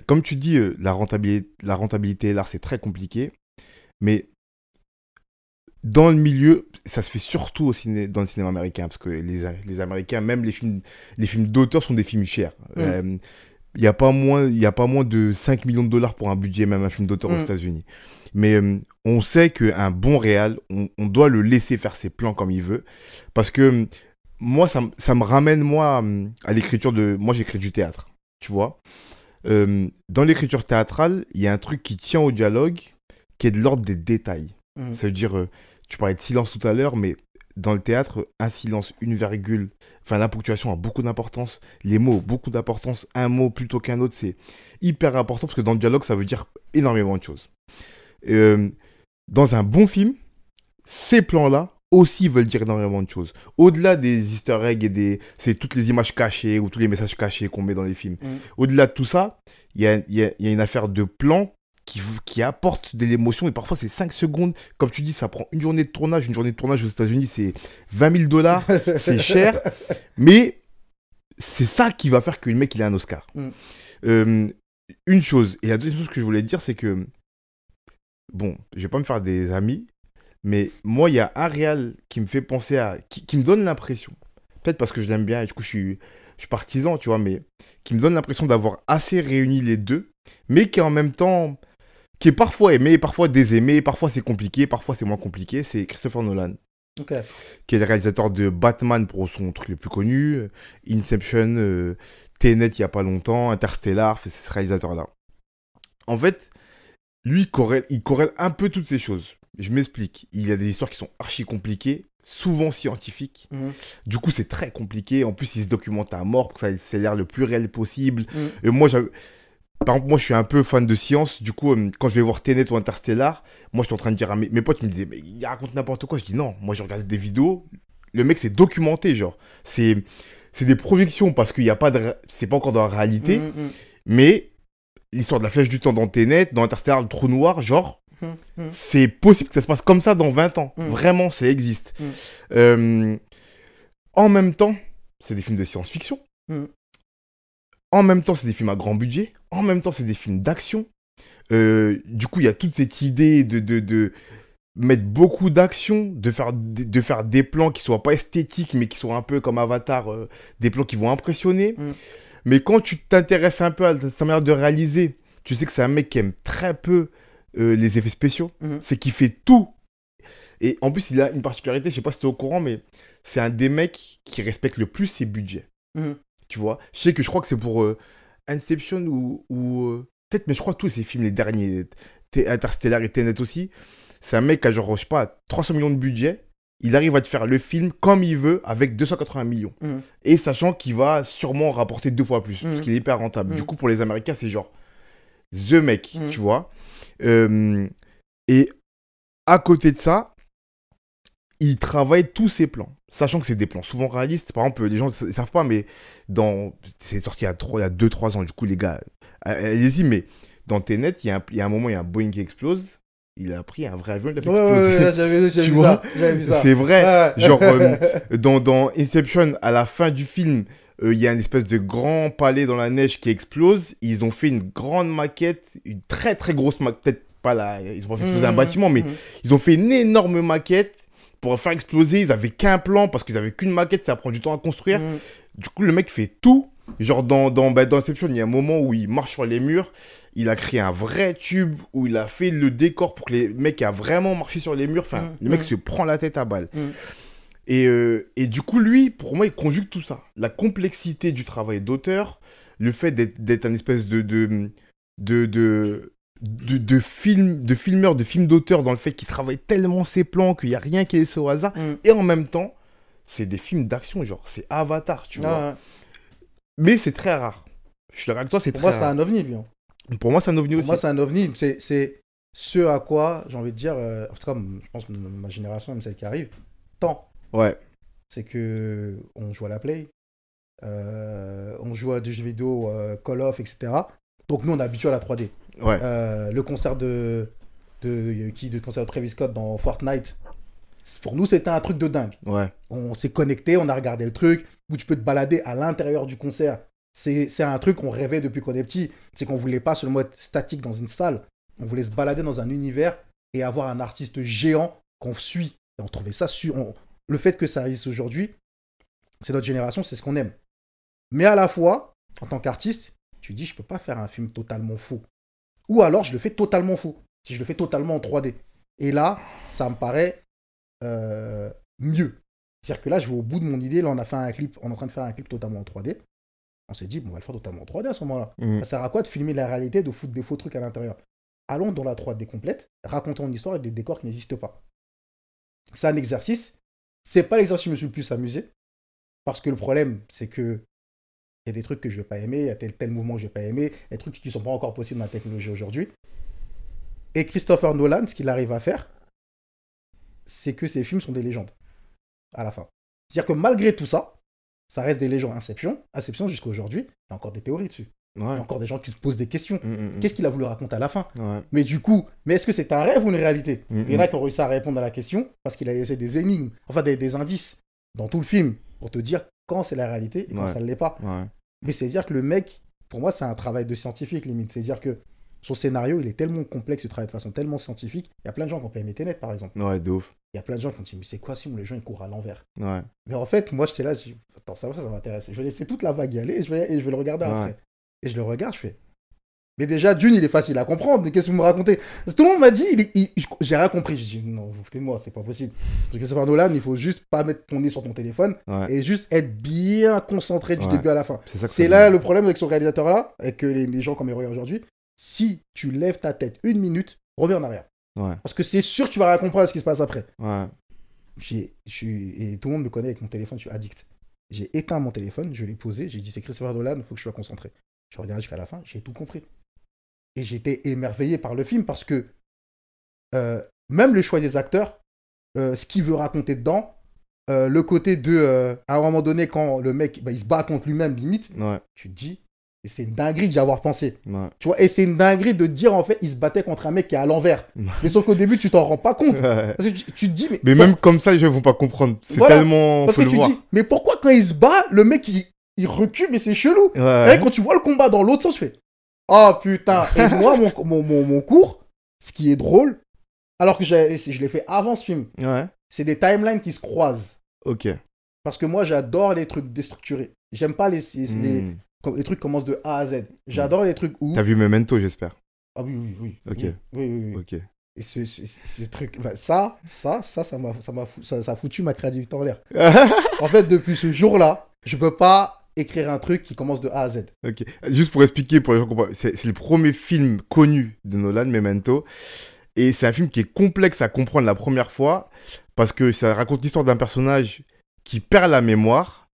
comme tu dis, la rentabilité, l'art, c'est très compliqué. Mais dans le milieu, ça se fait surtout dans le cinéma américain. Parce que les Américains, même les films d'auteur sont des films chers. Il n'y a pas moins de 5 millions de dollars pour un budget, même un film d'auteur aux États-Unis. Mais on sait qu'un bon réal, on doit le laisser faire ses plans comme il veut. Parce que moi, ça me ramène, moi, à l'écriture de... Moi, j'écris du théâtre, tu vois. Dans l'écriture théâtrale, il y a un truc qui tient au dialogue, qui est de l'ordre des détails. Ça veut dire, tu parlais de silence tout à l'heure, mais dans le théâtre, un silence, une virgule, enfin la ponctuation a beaucoup d'importance, les mots ont beaucoup d'importance, un mot plutôt qu'un autre, c'est hyper important, parce que dans le dialogue, ça veut dire énormément de choses. Dans un bon film, ces plans-là aussi veulent dire énormément de choses. Au-delà des easter eggs c'est toutes les images cachées ou tous les messages cachés qu'on met dans les films. Au-delà de tout ça, il y a une affaire de plan qui apporte de l'émotion, et parfois c'est 5 secondes. Comme tu dis, ça prend une journée de tournage. Une journée de tournage aux États-Unis, c'est 20 000 dollars, c'est cher, mais c'est ça qui va faire que le mec il a un Oscar. Une chose, et la deuxième chose que je voulais te dire, c'est que, bon, je vais pas me faire des amis, mais moi, il y a un réal qui me fait penser à... qui me donne l'impression, peut-être parce que je l'aime bien, et du coup, je suis partisan, tu vois, mais qui me donne l'impression d'avoir assez réuni les deux, mais qui en même temps... qui est parfois aimé, parfois désaimé, parfois c'est compliqué, parfois c'est moins compliqué, c'est Christopher Nolan. Qui est le réalisateur de Batman pour son truc le plus connu, Inception, Tenet il n'y a pas longtemps, Interstellar, c'est ce réalisateur-là. En fait, lui, il corrèle un peu toutes ces choses. Je m'explique. Il y a des histoires qui sont archi compliquées, souvent scientifiques. Du coup, c'est très compliqué. En plus, il se documente à mort pour que ça ait l'air le plus réel possible. Et moi, par exemple, moi, je suis un peu fan de science. Du coup, quand je vais voir Tenet ou Interstellar, moi, je suis en train de dire à mes potes, ils me disaient, mais il raconte n'importe quoi. Je dis non, moi, j'ai regardé des vidéos. Le mec, c'est documenté, genre. C'est des projections parce qu'il n'y a pas de... C'est pas encore dans la réalité. Mais l'histoire de la flèche du temps dans Tenet, dans Interstellar, le trou noir, genre, c'est possible que ça se passe comme ça dans 20 ans. Vraiment, ça existe. En même temps, c'est des films de science-fiction. En même temps, c'est des films à grand budget. En même temps, c'est des films d'action. Du coup, il y a toute cette idée de mettre beaucoup d'action, de faire des plans qui soient pas esthétiques, mais qui soient un peu comme Avatar, des plans qui vont impressionner. Mais quand tu t'intéresses un peu à sa manière de réaliser, tu sais que c'est un mec qui aime très peu les effets spéciaux. C'est qu'il fait tout. Et en plus, il a une particularité, je sais pas si tu es au courant, mais c'est un des mecs qui respecte le plus ses budgets. Tu vois, je crois que c'est pour Inception ou peut-être, mais je crois que tous ces films, les derniers, Interstellar et Tenet aussi, c'est un mec qui a genre, je sais pas, 300 millions de budget, il arrive à te faire le film comme il veut avec 280 millions. Et sachant qu'il va sûrement rapporter 2 fois plus, parce qu'il est hyper rentable. Du coup, pour les Américains, c'est genre the mec, tu vois. Et à côté de ça, il travaille tous ses plans, sachant que c'est des plans souvent réalistes. Par exemple, les gens ne savent pas, mais c'est sorti il y a 2-3 ans, du coup, les gars, allez-y, mais dans Tenet, il y a un moment, il y a un Boeing qui explose. Il a pris un vrai avion, il a fait exploser. Ouais, j'avais vu ça. C'est vrai. Genre, dans Inception, à la fin du film, il y a une espèce de grand palais dans la neige qui explose. Ils ont fait une grande maquette, une très très grosse maquette, peut-être pas là, ils ont pas fait exploser un bâtiment, mais ils ont fait une énorme maquette pour faire exploser. Ils avaient qu'un plan parce qu'ils avaient qu'une maquette, ça prend du temps à construire. Du coup, le mec fait tout. Genre, dans Inception, il y a un moment où il marche sur les murs. Il a créé un vrai tube où il a fait le décor pour que les mecs aient vraiment marché sur les murs. Enfin, le mec se prend la tête à balle. Et du coup, lui, pour moi, il conjugue tout ça. La complexité du travail d'auteur, le fait d'être un espèce de filmeur, de film d'auteur, dans le fait qu'il travaille tellement ses plans qu'il n'y a rien qui est laissé au hasard. Et en même temps, c'est des films d'action, genre, c'est Avatar, tu vois. Mais c'est très rare. Je suis d'accord avec toi, c'est très rare. Pour moi, c'est un ovni, lui. Pour moi, c'est un ovni aussi. Pour moi, c'est un ovni. C'est ce à quoi, j'ai envie de dire, en tout cas, je pense que ma génération, même celle qui arrive, tend. Ouais. C'est que on joue à la Play, on joue à des jeux vidéo, Call of, etc. Donc nous, on est habitué à la 3D. Ouais. Le concert de Travis Scott dans Fortnite, pour nous, c'était un truc de dingue. Ouais. On s'est connecté, on a regardé le truc, où tu peux te balader à l'intérieur du concert. C'est un truc qu'on rêvait depuis qu'on est petit. C'est qu'on voulait pas seulement être statique dans une salle. On voulait se balader dans un univers et avoir un artiste géant qu'on suit. Et on trouvait ça le fait que ça existe aujourd'hui, c'est notre génération, c'est ce qu'on aime. Mais à la fois, en tant qu'artiste, tu dis, je peux pas faire un film totalement faux. Ou alors, je le fais totalement faux. Si je le fais totalement en 3D. Et là, ça me paraît mieux. C'est-à-dire que là, je vais au bout de mon idée. Là, on est en train de faire un clip totalement en 3D. On s'est dit, bon, on va le faire totalement en 3D à ce moment-là. Ça sert à quoi de filmer la réalité, de foutre des faux trucs à l'intérieur? Allons dans la 3D complète, racontons une histoire avec des décors qui n'existent pas. C'est un exercice. C'est pas l'exercice où je me suis le plus amusé. Parce que le problème, c'est que il y a des trucs que je vais pas aimer, il y a tel mouvement que je vais pas aimer, des trucs qui sont pas encore possibles dans la technologie aujourd'hui. Et Christopher Nolan, ce qu'il arrive à faire, c'est que ses films sont des légendes. À la fin. C'est-à-dire que malgré tout ça, ça reste des légendes. Inception jusqu'à aujourd'hui, il y a encore des théories dessus. Ouais. Il y a encore des gens qui se posent des questions. Qu'est-ce qu'il a voulu raconter à la fin? Mais du coup, est-ce que c'est un rêve ou une réalité? Il y en a qui ont réussi à répondre à la question parce qu'il a laissé des énigmes, enfin des indices dans tout le film pour te dire quand c'est la réalité et quand ça ne l'est pas. Mais c'est-à-dire que le mec, pour moi, c'est un travail de scientifique limite. C'est-à-dire que son scénario, il est tellement complexe, il travaille de façon tellement scientifique. Il y a plein de gens qui ont pas aimé Tenet, par exemple. Ouais, de ouf. Il y a plein de gens qui ont dit, mais c'est quoi si les gens ils courent à l'envers? Ouais. Mais en fait, moi, j'étais là, je dis, attends, ça m'intéresse. Je vais laisser toute la vague y aller et je vais le regarder après. Et je le regarde, je fais. Mais déjà, Dune, il est facile à comprendre. Mais qu'est-ce que vous me racontez? Tout le monde m'a dit, j'ai rien compris. Je dis, non, vous foutez de moi, c'est pas possible. Parce que Christopher Nolan, il faut juste pas mettre ton nez sur ton téléphone et juste être bien concentré du début à la fin. C'est là le problème avec ce réalisateur-là, et que les gens comme ils regardent aujourd'hui. Si tu lèves ta tête une minute, reviens en arrière. Parce que c'est sûr que tu vas rien comprendre à ce qui se passe après. Et tout le monde me connaît avec mon téléphone, je suis addict. J'ai éteint mon téléphone, je l'ai posé, j'ai dit c'est Christopher Nolan, il faut que je sois concentré. Je regarde jusqu'à la fin, j'ai tout compris. Et j'étais émerveillé par le film parce que même le choix des acteurs, ce qu'il veut raconter dedans, le côté de, à un moment donné, quand le mec il se bat contre lui-même, limite, tu te dis, et c'est une dinguerie d'y avoir pensé. Tu vois, et c'est une dinguerie de dire, en fait, il se battait contre un mec qui est à l'envers. Mais sauf qu'au début, tu t'en rends pas compte. Parce que tu te dis, mais même comme ça, les gens vont pas comprendre. C'est tellement. Parce que tu te dis, mais pourquoi quand il se bat, le mec, il recule, mais c'est chelou. Et quand tu vois le combat dans l'autre sens, je fais, oh putain. Et moi, mon cours, ce qui est drôle, alors que je l'ai fait avant ce film, c'est des timelines qui se croisent. Ok. Parce que moi, j'adore les trucs déstructurés. J'aime pas les trucs commencent de A à Z. J'adore les trucs où... T'as vu Memento, j'espère. Ah oui. Ok. Oui. Ok. Et ce truc... Bah, ça a foutu ma créativité en l'air. En fait, depuis ce jour-là, je peux pas écrire un truc qui commence de A à Z. Ok. Juste pour expliquer, pour les gens qui comprennent, c'est le premier film connu de Nolan, Memento. Et c'est un film qui est complexe à comprendre la première fois parce que ça raconte l'histoire d'un personnage qui perd la mémoire.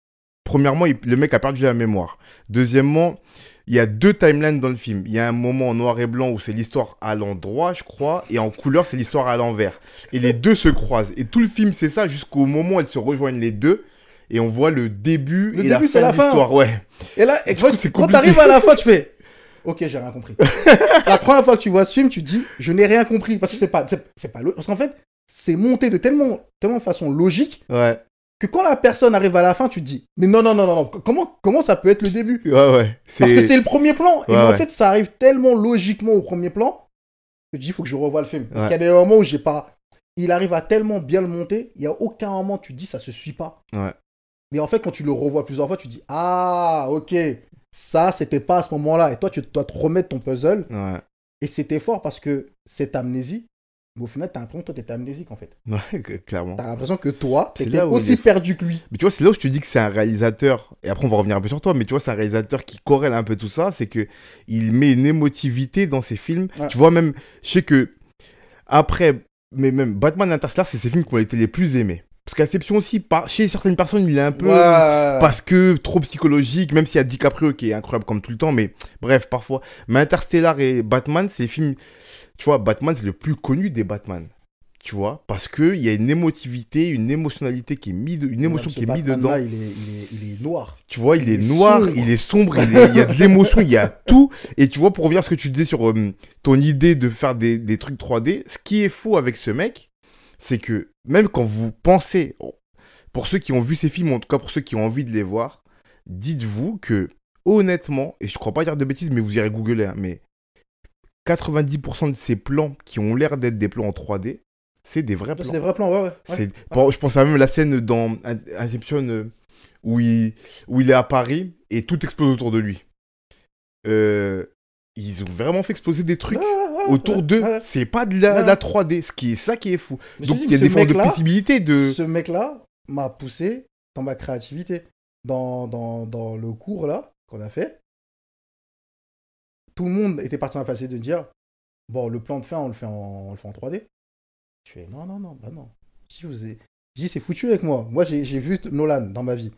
Premièrement, le mec a perdu la mémoire. Deuxièmement, il y a deux timelines dans le film. Il y a un moment en noir et blanc où c'est l'histoire à l'endroit, je crois, et en couleur, c'est l'histoire à l'envers. Et les deux se croisent. Et tout le film, c'est ça, jusqu'au moment où elles se rejoignent les deux. Et on voit le début et la fin de l'histoire. Ouais. Et là, quand t'arrives à la fin, tu fais... Ok, j'ai rien compris. La première fois que tu vois ce film, tu te dis, je n'ai rien compris. Parce que c'est pas parce qu'en fait, c'est monté de tellement de façon logique que quand la personne arrive à la fin, tu te dis, mais non. Comment ça peut être le début? Parce que c'est le premier plan. Et en fait, ça arrive tellement logiquement au premier plan Je dis, il faut que je revoie le film. Parce Ouais. qu'il y a des moments où j'ai pas. Il arrive à tellement bien le monter, il n'y a aucun moment où tu te dis, ça se suit pas. Ouais. Mais en fait, quand tu le revois plusieurs fois, tu te dis, ah, ok, ça, c'était pas à ce moment-là. Et toi, tu dois te remettre ton puzzle. Ouais. Et c'était fort parce que cette amnésie, mais au final, t'as l'impression que toi, t'étais amnésique, en fait. Ouais, clairement. T'as l'impression que toi, C'est t'étais là où il aussi est- perdu que lui. Mais tu vois, c'est là où je te dis que c'est un réalisateur, et après on va revenir un peu sur toi, mais tu vois, c'est un réalisateur qui corrèle un peu tout ça, c'est que il met une émotivité dans ses films. Ouais. Tu vois, même, je sais que, après, mais même Batman Interstellar, c'est ses films qui ont été les plus aimés. Parce qu'Inception aussi, chez certaines personnes, il est un peu... Ouais. Parce que trop psychologique, même s'il y a DiCaprio qui est incroyable comme tout le temps, mais bref, parfois. Mais Interstellar et Batman, c'est les films... Tu vois, Batman, c'est le plus connu des Batman. Tu vois, parce qu'il y a une émotivité, une émotionnalité qui est mise, une émotion qui est mise dedans. Batman-là, il est noir. Tu vois, il est est noir, sombre. il est sombre, il y a de l'émotion, il y a tout. Et tu vois, pour revenir à ce que tu disais sur ton idée de faire des trucs 3D, ce qui est faux avec ce mec, c'est que même quand vous pensez, pour ceux qui ont vu ces films, en tout cas pour ceux qui ont envie de les voir, dites-vous que, honnêtement, et je crois pas dire de bêtises, mais vous irez googler, hein, mais 90% de ces plans qui ont l'air d'être des plans en 3D, c'est des vrais plans. C'est des vrais plans, ouais. Je pense à même la scène dans Inception où il est à Paris et tout explose autour de lui. Ils ont vraiment fait exploser des trucs autour d'eux. Ouais. C'est pas de la 3D, ça qui est fou. Mais Donc je te il dis, y a ce des formes de mec-là, possibilité de... Ce mec-là m'a poussé dans ma créativité. Dans le cours là qu'on a fait, tout le monde était parti dans la facette de dire bon, le plan de fin, on le fait en 3D. Je fais non. Je dis c'est foutu avec moi. Moi, j'ai vu Nolan dans ma vie.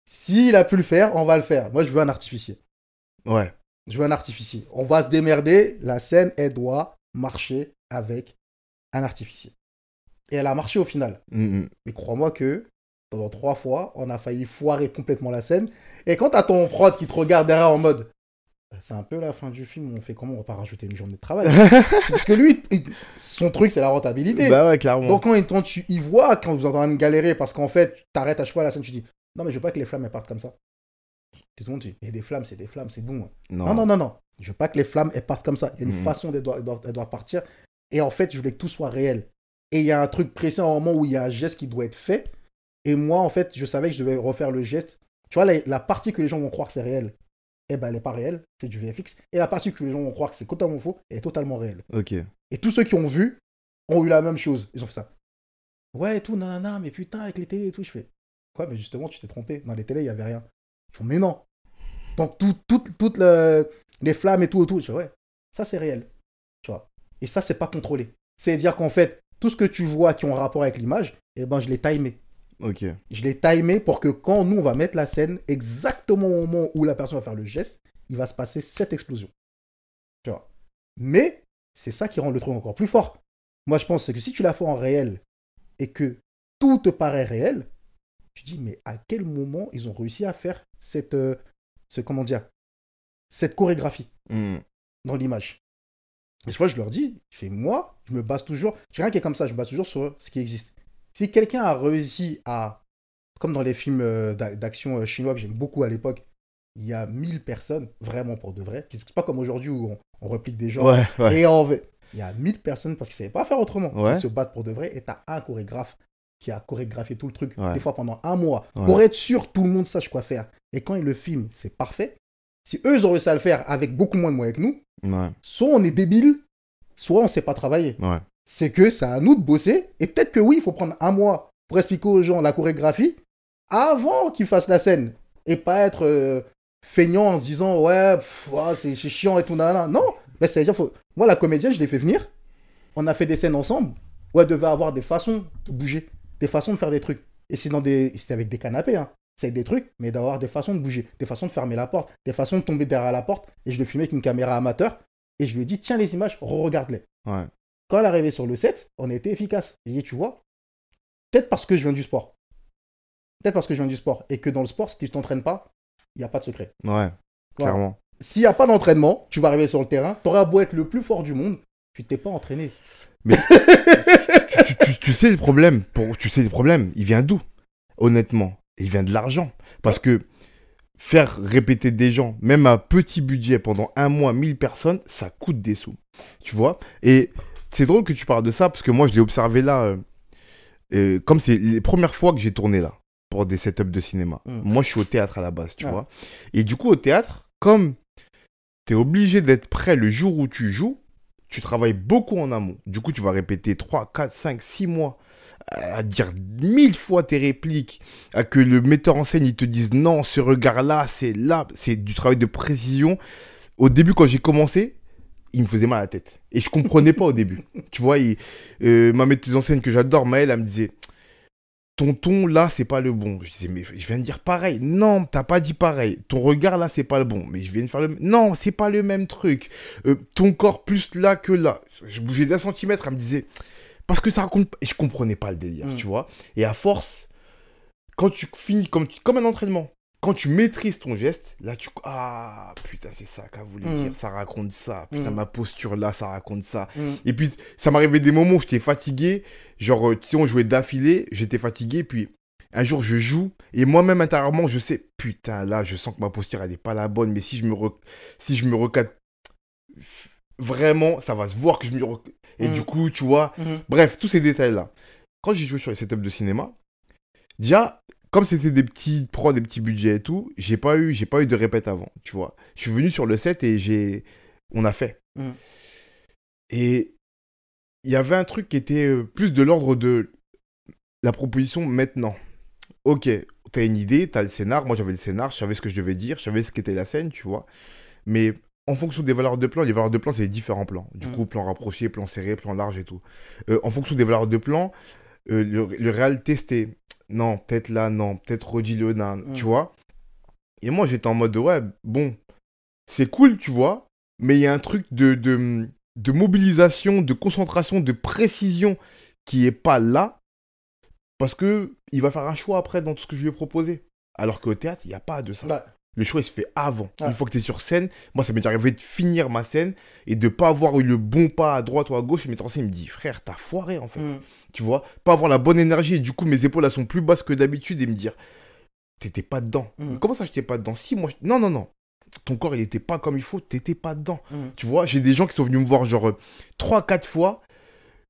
S'il a pu le faire, on va le faire. Moi, je veux un artificier. Ouais. Je veux un artificier. On va se démerder. La scène, elle doit marcher avec un artificier. Et elle a marché au final. Mm-hmm. Mais crois-moi que pendant 3 fois, on a failli foirer complètement la scène. Et quand t'as ton prod qui te regarde derrière en mode c'est un peu la fin du film, on fait comment, on va pas rajouter une journée de travail. Parce que lui, son truc, c'est la rentabilité. Bah ouais, clairement. Donc quand il voit, quand vous êtes en train de galérer, parce qu'en fait, tu t'arrêtes à chaque fois à la scène, tu dis non, mais je veux pas que les flammes elles partent comme ça. Tout le monde dit et des flammes, c'est bon. Non. Je veux pas que les flammes elles partent comme ça. Il y a une façon dont elles doivent partir. Et en fait, je voulais que tout soit réel. Et il y a un truc précis à un moment où il y a un geste qui doit être fait. Et moi, en fait, je savais que je devais refaire le geste. Tu vois, la partie que les gens vont croire que c'est réel, eh ben, elle n'est pas réelle, c'est du VFX. Et la partie que les gens vont croire que c'est totalement faux, elle est totalement réelle. Ok. Et tous ceux qui ont vu ont eu la même chose. Ils ont fait ça. Ouais, et tout, nanana, mais putain, avec les télés et tout. Je fais, quoi, mais justement, tu t'es trompé. Dans les télés, il n'y avait rien. Ils font, mais non. Donc, toutes les flammes et tout. Je fais, ouais, ça, c'est réel. Tu vois. Et ça, c'est pas contrôlé. C'est-à-dire qu'en fait, tout ce que tu vois qui ont un rapport avec l'image, eh ben, je l'ai timé. Ok. Je l'ai timé pour que quand nous, on va mettre la scène, exactement au moment où la personne va faire le geste, il va se passer cette explosion. Tu vois. Mais c'est ça qui rend le truc encore plus fort. Moi, je pense que si tu la fais en réel et que tout te paraît réel, tu dis, mais à quel moment ils ont réussi à faire cette chorégraphie dans l'image. Et je leur dis, moi, je me base toujours, j'ai rien qui est comme ça, je me base toujours sur ce qui existe. Si quelqu'un a réussi à, comme dans les films d'action chinois que j'aime beaucoup à l'époque, il y a 1000 personnes, vraiment pour de vrai, c'est pas comme aujourd'hui où on replique des gens, ouais. et il y a 1000 personnes parce qu'ils ne savaient pas faire autrement, ils se battent pour de vrai, et t'as un chorégraphe qui a chorégraphié tout le truc, des fois pendant 1 mois, pour être sûr que tout le monde sache quoi faire. Et quand ils le filment, c'est parfait. Si eux, ils ont réussi à le faire avec beaucoup moins de moyens que nous, soit on est débile, soit on ne sait pas travailler. C'est que c'est à nous de bosser. Et peut-être que oui, il faut prendre 1 mois pour expliquer aux gens la chorégraphie avant qu'ils fassent la scène. Et pas être feignant en se disant ouais, c'est chiant et tout. Non, mais c'est-à-dire, moi, la comédienne, je l'ai fait venir. On a fait des scènes ensemble où elle devait avoir des façons de bouger, des façons de faire des trucs. Et c'était avec des canapés, hein. C'est avec des trucs, mais d'avoir des façons de bouger, des façons de fermer la porte, des façons de tomber derrière la porte. Et je le filmais avec une caméra amateur. Et je lui ai dit, tiens les images, regarde-les. Quand elle est arrivée sur le set, on a été efficace. J'ai dit, tu vois, peut-être parce que je viens du sport. Et que dans le sport, si tu ne t'entraînes pas, il n'y a pas de secret. Clairement. S'il n'y a pas d'entraînement, tu vas arriver sur le terrain, tu auras beau être le plus fort du monde, tu t'es pas entraîné. Mais tu sais le problème, il vient d'où? Honnêtement, il vient de l'argent. Parce que faire répéter des gens, même à petit budget, pendant un mois, 1000 personnes, ça coûte des sous. Tu vois? Et c'est drôle que tu parles de ça, parce que moi, je l'ai observé là, comme c'est les premières fois que j'ai tourné là, pour des setups de cinéma. Moi, je suis au théâtre à la base, tu vois? Et du coup, au théâtre, comme tu es obligé d'être prêt le jour où tu joues, tu travailles beaucoup en amont. Du coup, tu vas répéter 3, 4, 5, 6 mois à dire 1000 fois tes répliques, à que le metteur en scène il te dise non, ce regard-là, c'est du travail de précision. Au début, quand j'ai commencé, il me faisait mal à la tête. Et je comprenais pas au début. Tu vois, ma metteuse en scène que j'adore, Maëlle, elle me disait ton ton là, c'est pas le bon. Je disais, mais je viens de dire pareil. Non, t'as pas dit pareil. Ton regard là, c'est pas le bon. Mais je viens de faire le. Non, c'est pas le même truc. Ton corps plus là que là. Je bougeais d'un centimètre, elle me disait. Parce que ça raconte. Et je comprenais pas le délire, tu vois. Et à force, quand tu finis comme un entraînement, quand tu maîtrises ton geste, là tu. Ah putain, c'est ça qu'elle voulait dire. Ça raconte ça. Putain, ma posture là, ça raconte ça. Et puis, ça m'arrivait des moments où j'étais fatigué. Genre, tu sais, on jouait d'affilée, j'étais fatigué. Puis, un jour, je joue. Et moi-même, intérieurement, je sais, putain, là, je sens que ma posture, elle n'est pas la bonne. Mais si je me recadre vraiment, ça va se voir que je me recadre. Et du coup, tu vois. Bref, tous ces détails-là. Quand j'ai joué sur les setups de cinéma, déjà, comme c'était des petits prods, des petits budgets et tout, j'ai pas eu de répète avant, tu vois. Je suis venu sur le set et on a fait. Et il y avait un truc qui était plus de l'ordre de la proposition maintenant. Ok, t'as une idée, t'as le scénar, moi j'avais le scénar, je savais ce que je devais dire, je savais ce qu'était la scène, tu vois. Mais en fonction des valeurs de plan, les valeurs de plan, c'est les différents plans. Du coup, plan rapproché, plan serré, plan large et tout. En fonction des valeurs de plan, le réal testait. Non, peut-être là, non, peut-être redis-le, tu vois. Et moi, j'étais en mode, ouais, bon, c'est cool, tu vois, mais il y a un truc de mobilisation, de concentration, de précision qui est pas là, parce que il va faire un choix après dans tout ce que je lui ai proposé. Alors qu'au théâtre, il n'y a pas de ça. Le choix, il se fait avant. Une fois que tu es sur scène, moi, ça m'est arrivé de finir ma scène et de pas avoir eu le bon pas à droite ou à gauche. Et le metteur en scène, il me dit, frère, t'as foiré, en fait. Tu vois, pas avoir la bonne énergie. Et du coup, mes épaules, elles sont plus basses que d'habitude. Et me dire, t'étais pas dedans. Comment ça, j'étais pas dedans? Si, moi, non, non, non. Ton corps, il était pas comme il faut, t'étais pas dedans. Tu vois, j'ai des gens qui sont venus me voir, genre, 3-4 fois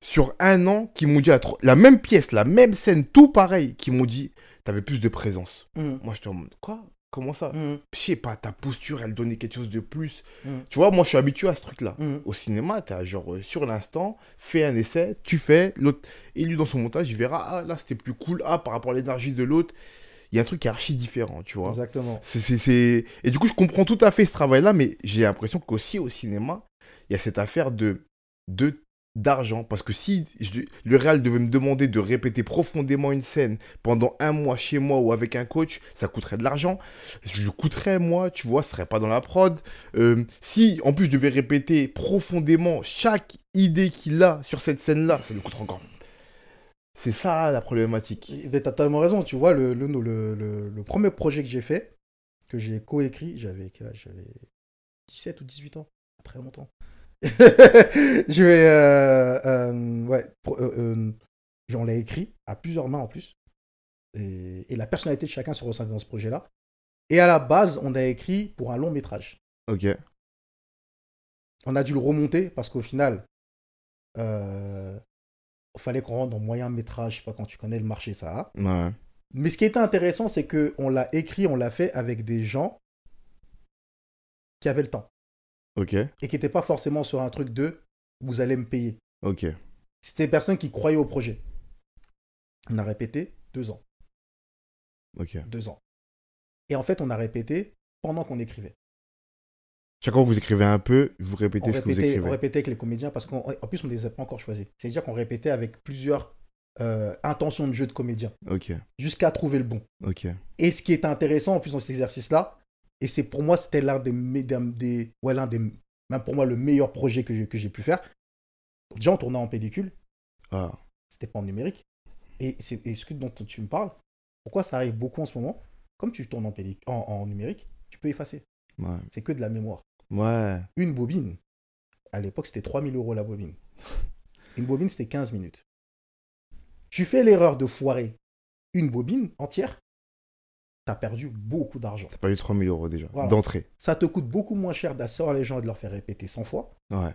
sur un an, qui m'ont dit la même pièce, la même scène, tout pareil, qui m'ont dit, t'avais plus de présence. Moi, j'étais en mode, quoi? Comment ça? Je sais pas, ta posture, elle donnait quelque chose de plus. Tu vois, moi, je suis habitué à ce truc-là. Au cinéma, t'as genre, sur l'instant, fais un essai, tu fais, l'autre, élu dans son montage, il verra, ah, là, c'était plus cool, ah, par rapport à l'énergie de l'autre, il y a un truc qui est archi différent, tu vois. Exactement. Et du coup, je comprends tout à fait ce travail-là, mais j'ai l'impression qu'aussi au cinéma, il y a cette affaire d'argent. Parce que si le réal devait me demander de répéter profondément une scène pendant un mois chez moi ou avec un coach, ça coûterait de l'argent. Je coûterais, moi, tu vois, ce serait pas dans la prod. Si, en plus, je devais répéter profondément chaque idée qu'il a sur cette scène-là, ça lui coûterait encore. C'est ça, la problématique. Tu as totalement raison. Tu vois, le premier projet que j'ai fait, que j'ai coécrit, j'avais 17 ou 18 ans. Très longtemps. On l'a écrit à plusieurs mains en plus. Et la personnalité de chacun se ressent dans ce projet-là. Et à la base, on a écrit pour un long métrage. Ok. On a dû le remonter parce qu'au final, il fallait qu'on rentre dans moyen métrage. Je sais pas quand tu connais le marché, ça. Ouais. Mais ce qui était intéressant, c'est qu'on l'a écrit, on l'a fait avec des gens qui avaient le temps. Ok. Et qui n'étaient pas forcément sur un truc de vous allez me payer. Ok. C'était des personnes qui croyaient au projet. On a répété 2 ans. Ok. 2 ans. Et en fait, on a répété pendant qu'on écrivait. Chaque fois que vous écrivez un peu, vous répétez ce que vous écrivez. On répétait avec les comédiens parce qu'en plus, on ne les a pas encore choisis. C'est-à-dire qu'on répétait avec plusieurs intentions de jeu de comédiens. Ok. Jusqu'à trouver le bon. Ok. Et ce qui est intéressant en plus dans cet exercice-là, et c'est pour moi, c'était l'un des même pour moi, le meilleur projet que j'ai pu faire. Déjà, on tournait en pellicule. Ah. C'était pas en numérique. Et ce dont tu me parles, pourquoi ça arrive beaucoup en ce moment? Comme tu tournes en numérique, tu peux effacer. Ouais. C'est que de la mémoire. Ouais. Une bobine, à l'époque, c'était 3 000 € la bobine. Une bobine, c'était 15 minutes. Tu fais l'erreur de foirer une bobine entière, t'as perdu beaucoup d'argent. T'as pas eu 3000 euros déjà, Voilà. d'entrée. Ça te coûte beaucoup moins cher d'asseoir les gens et de leur faire répéter 100 fois Ouais,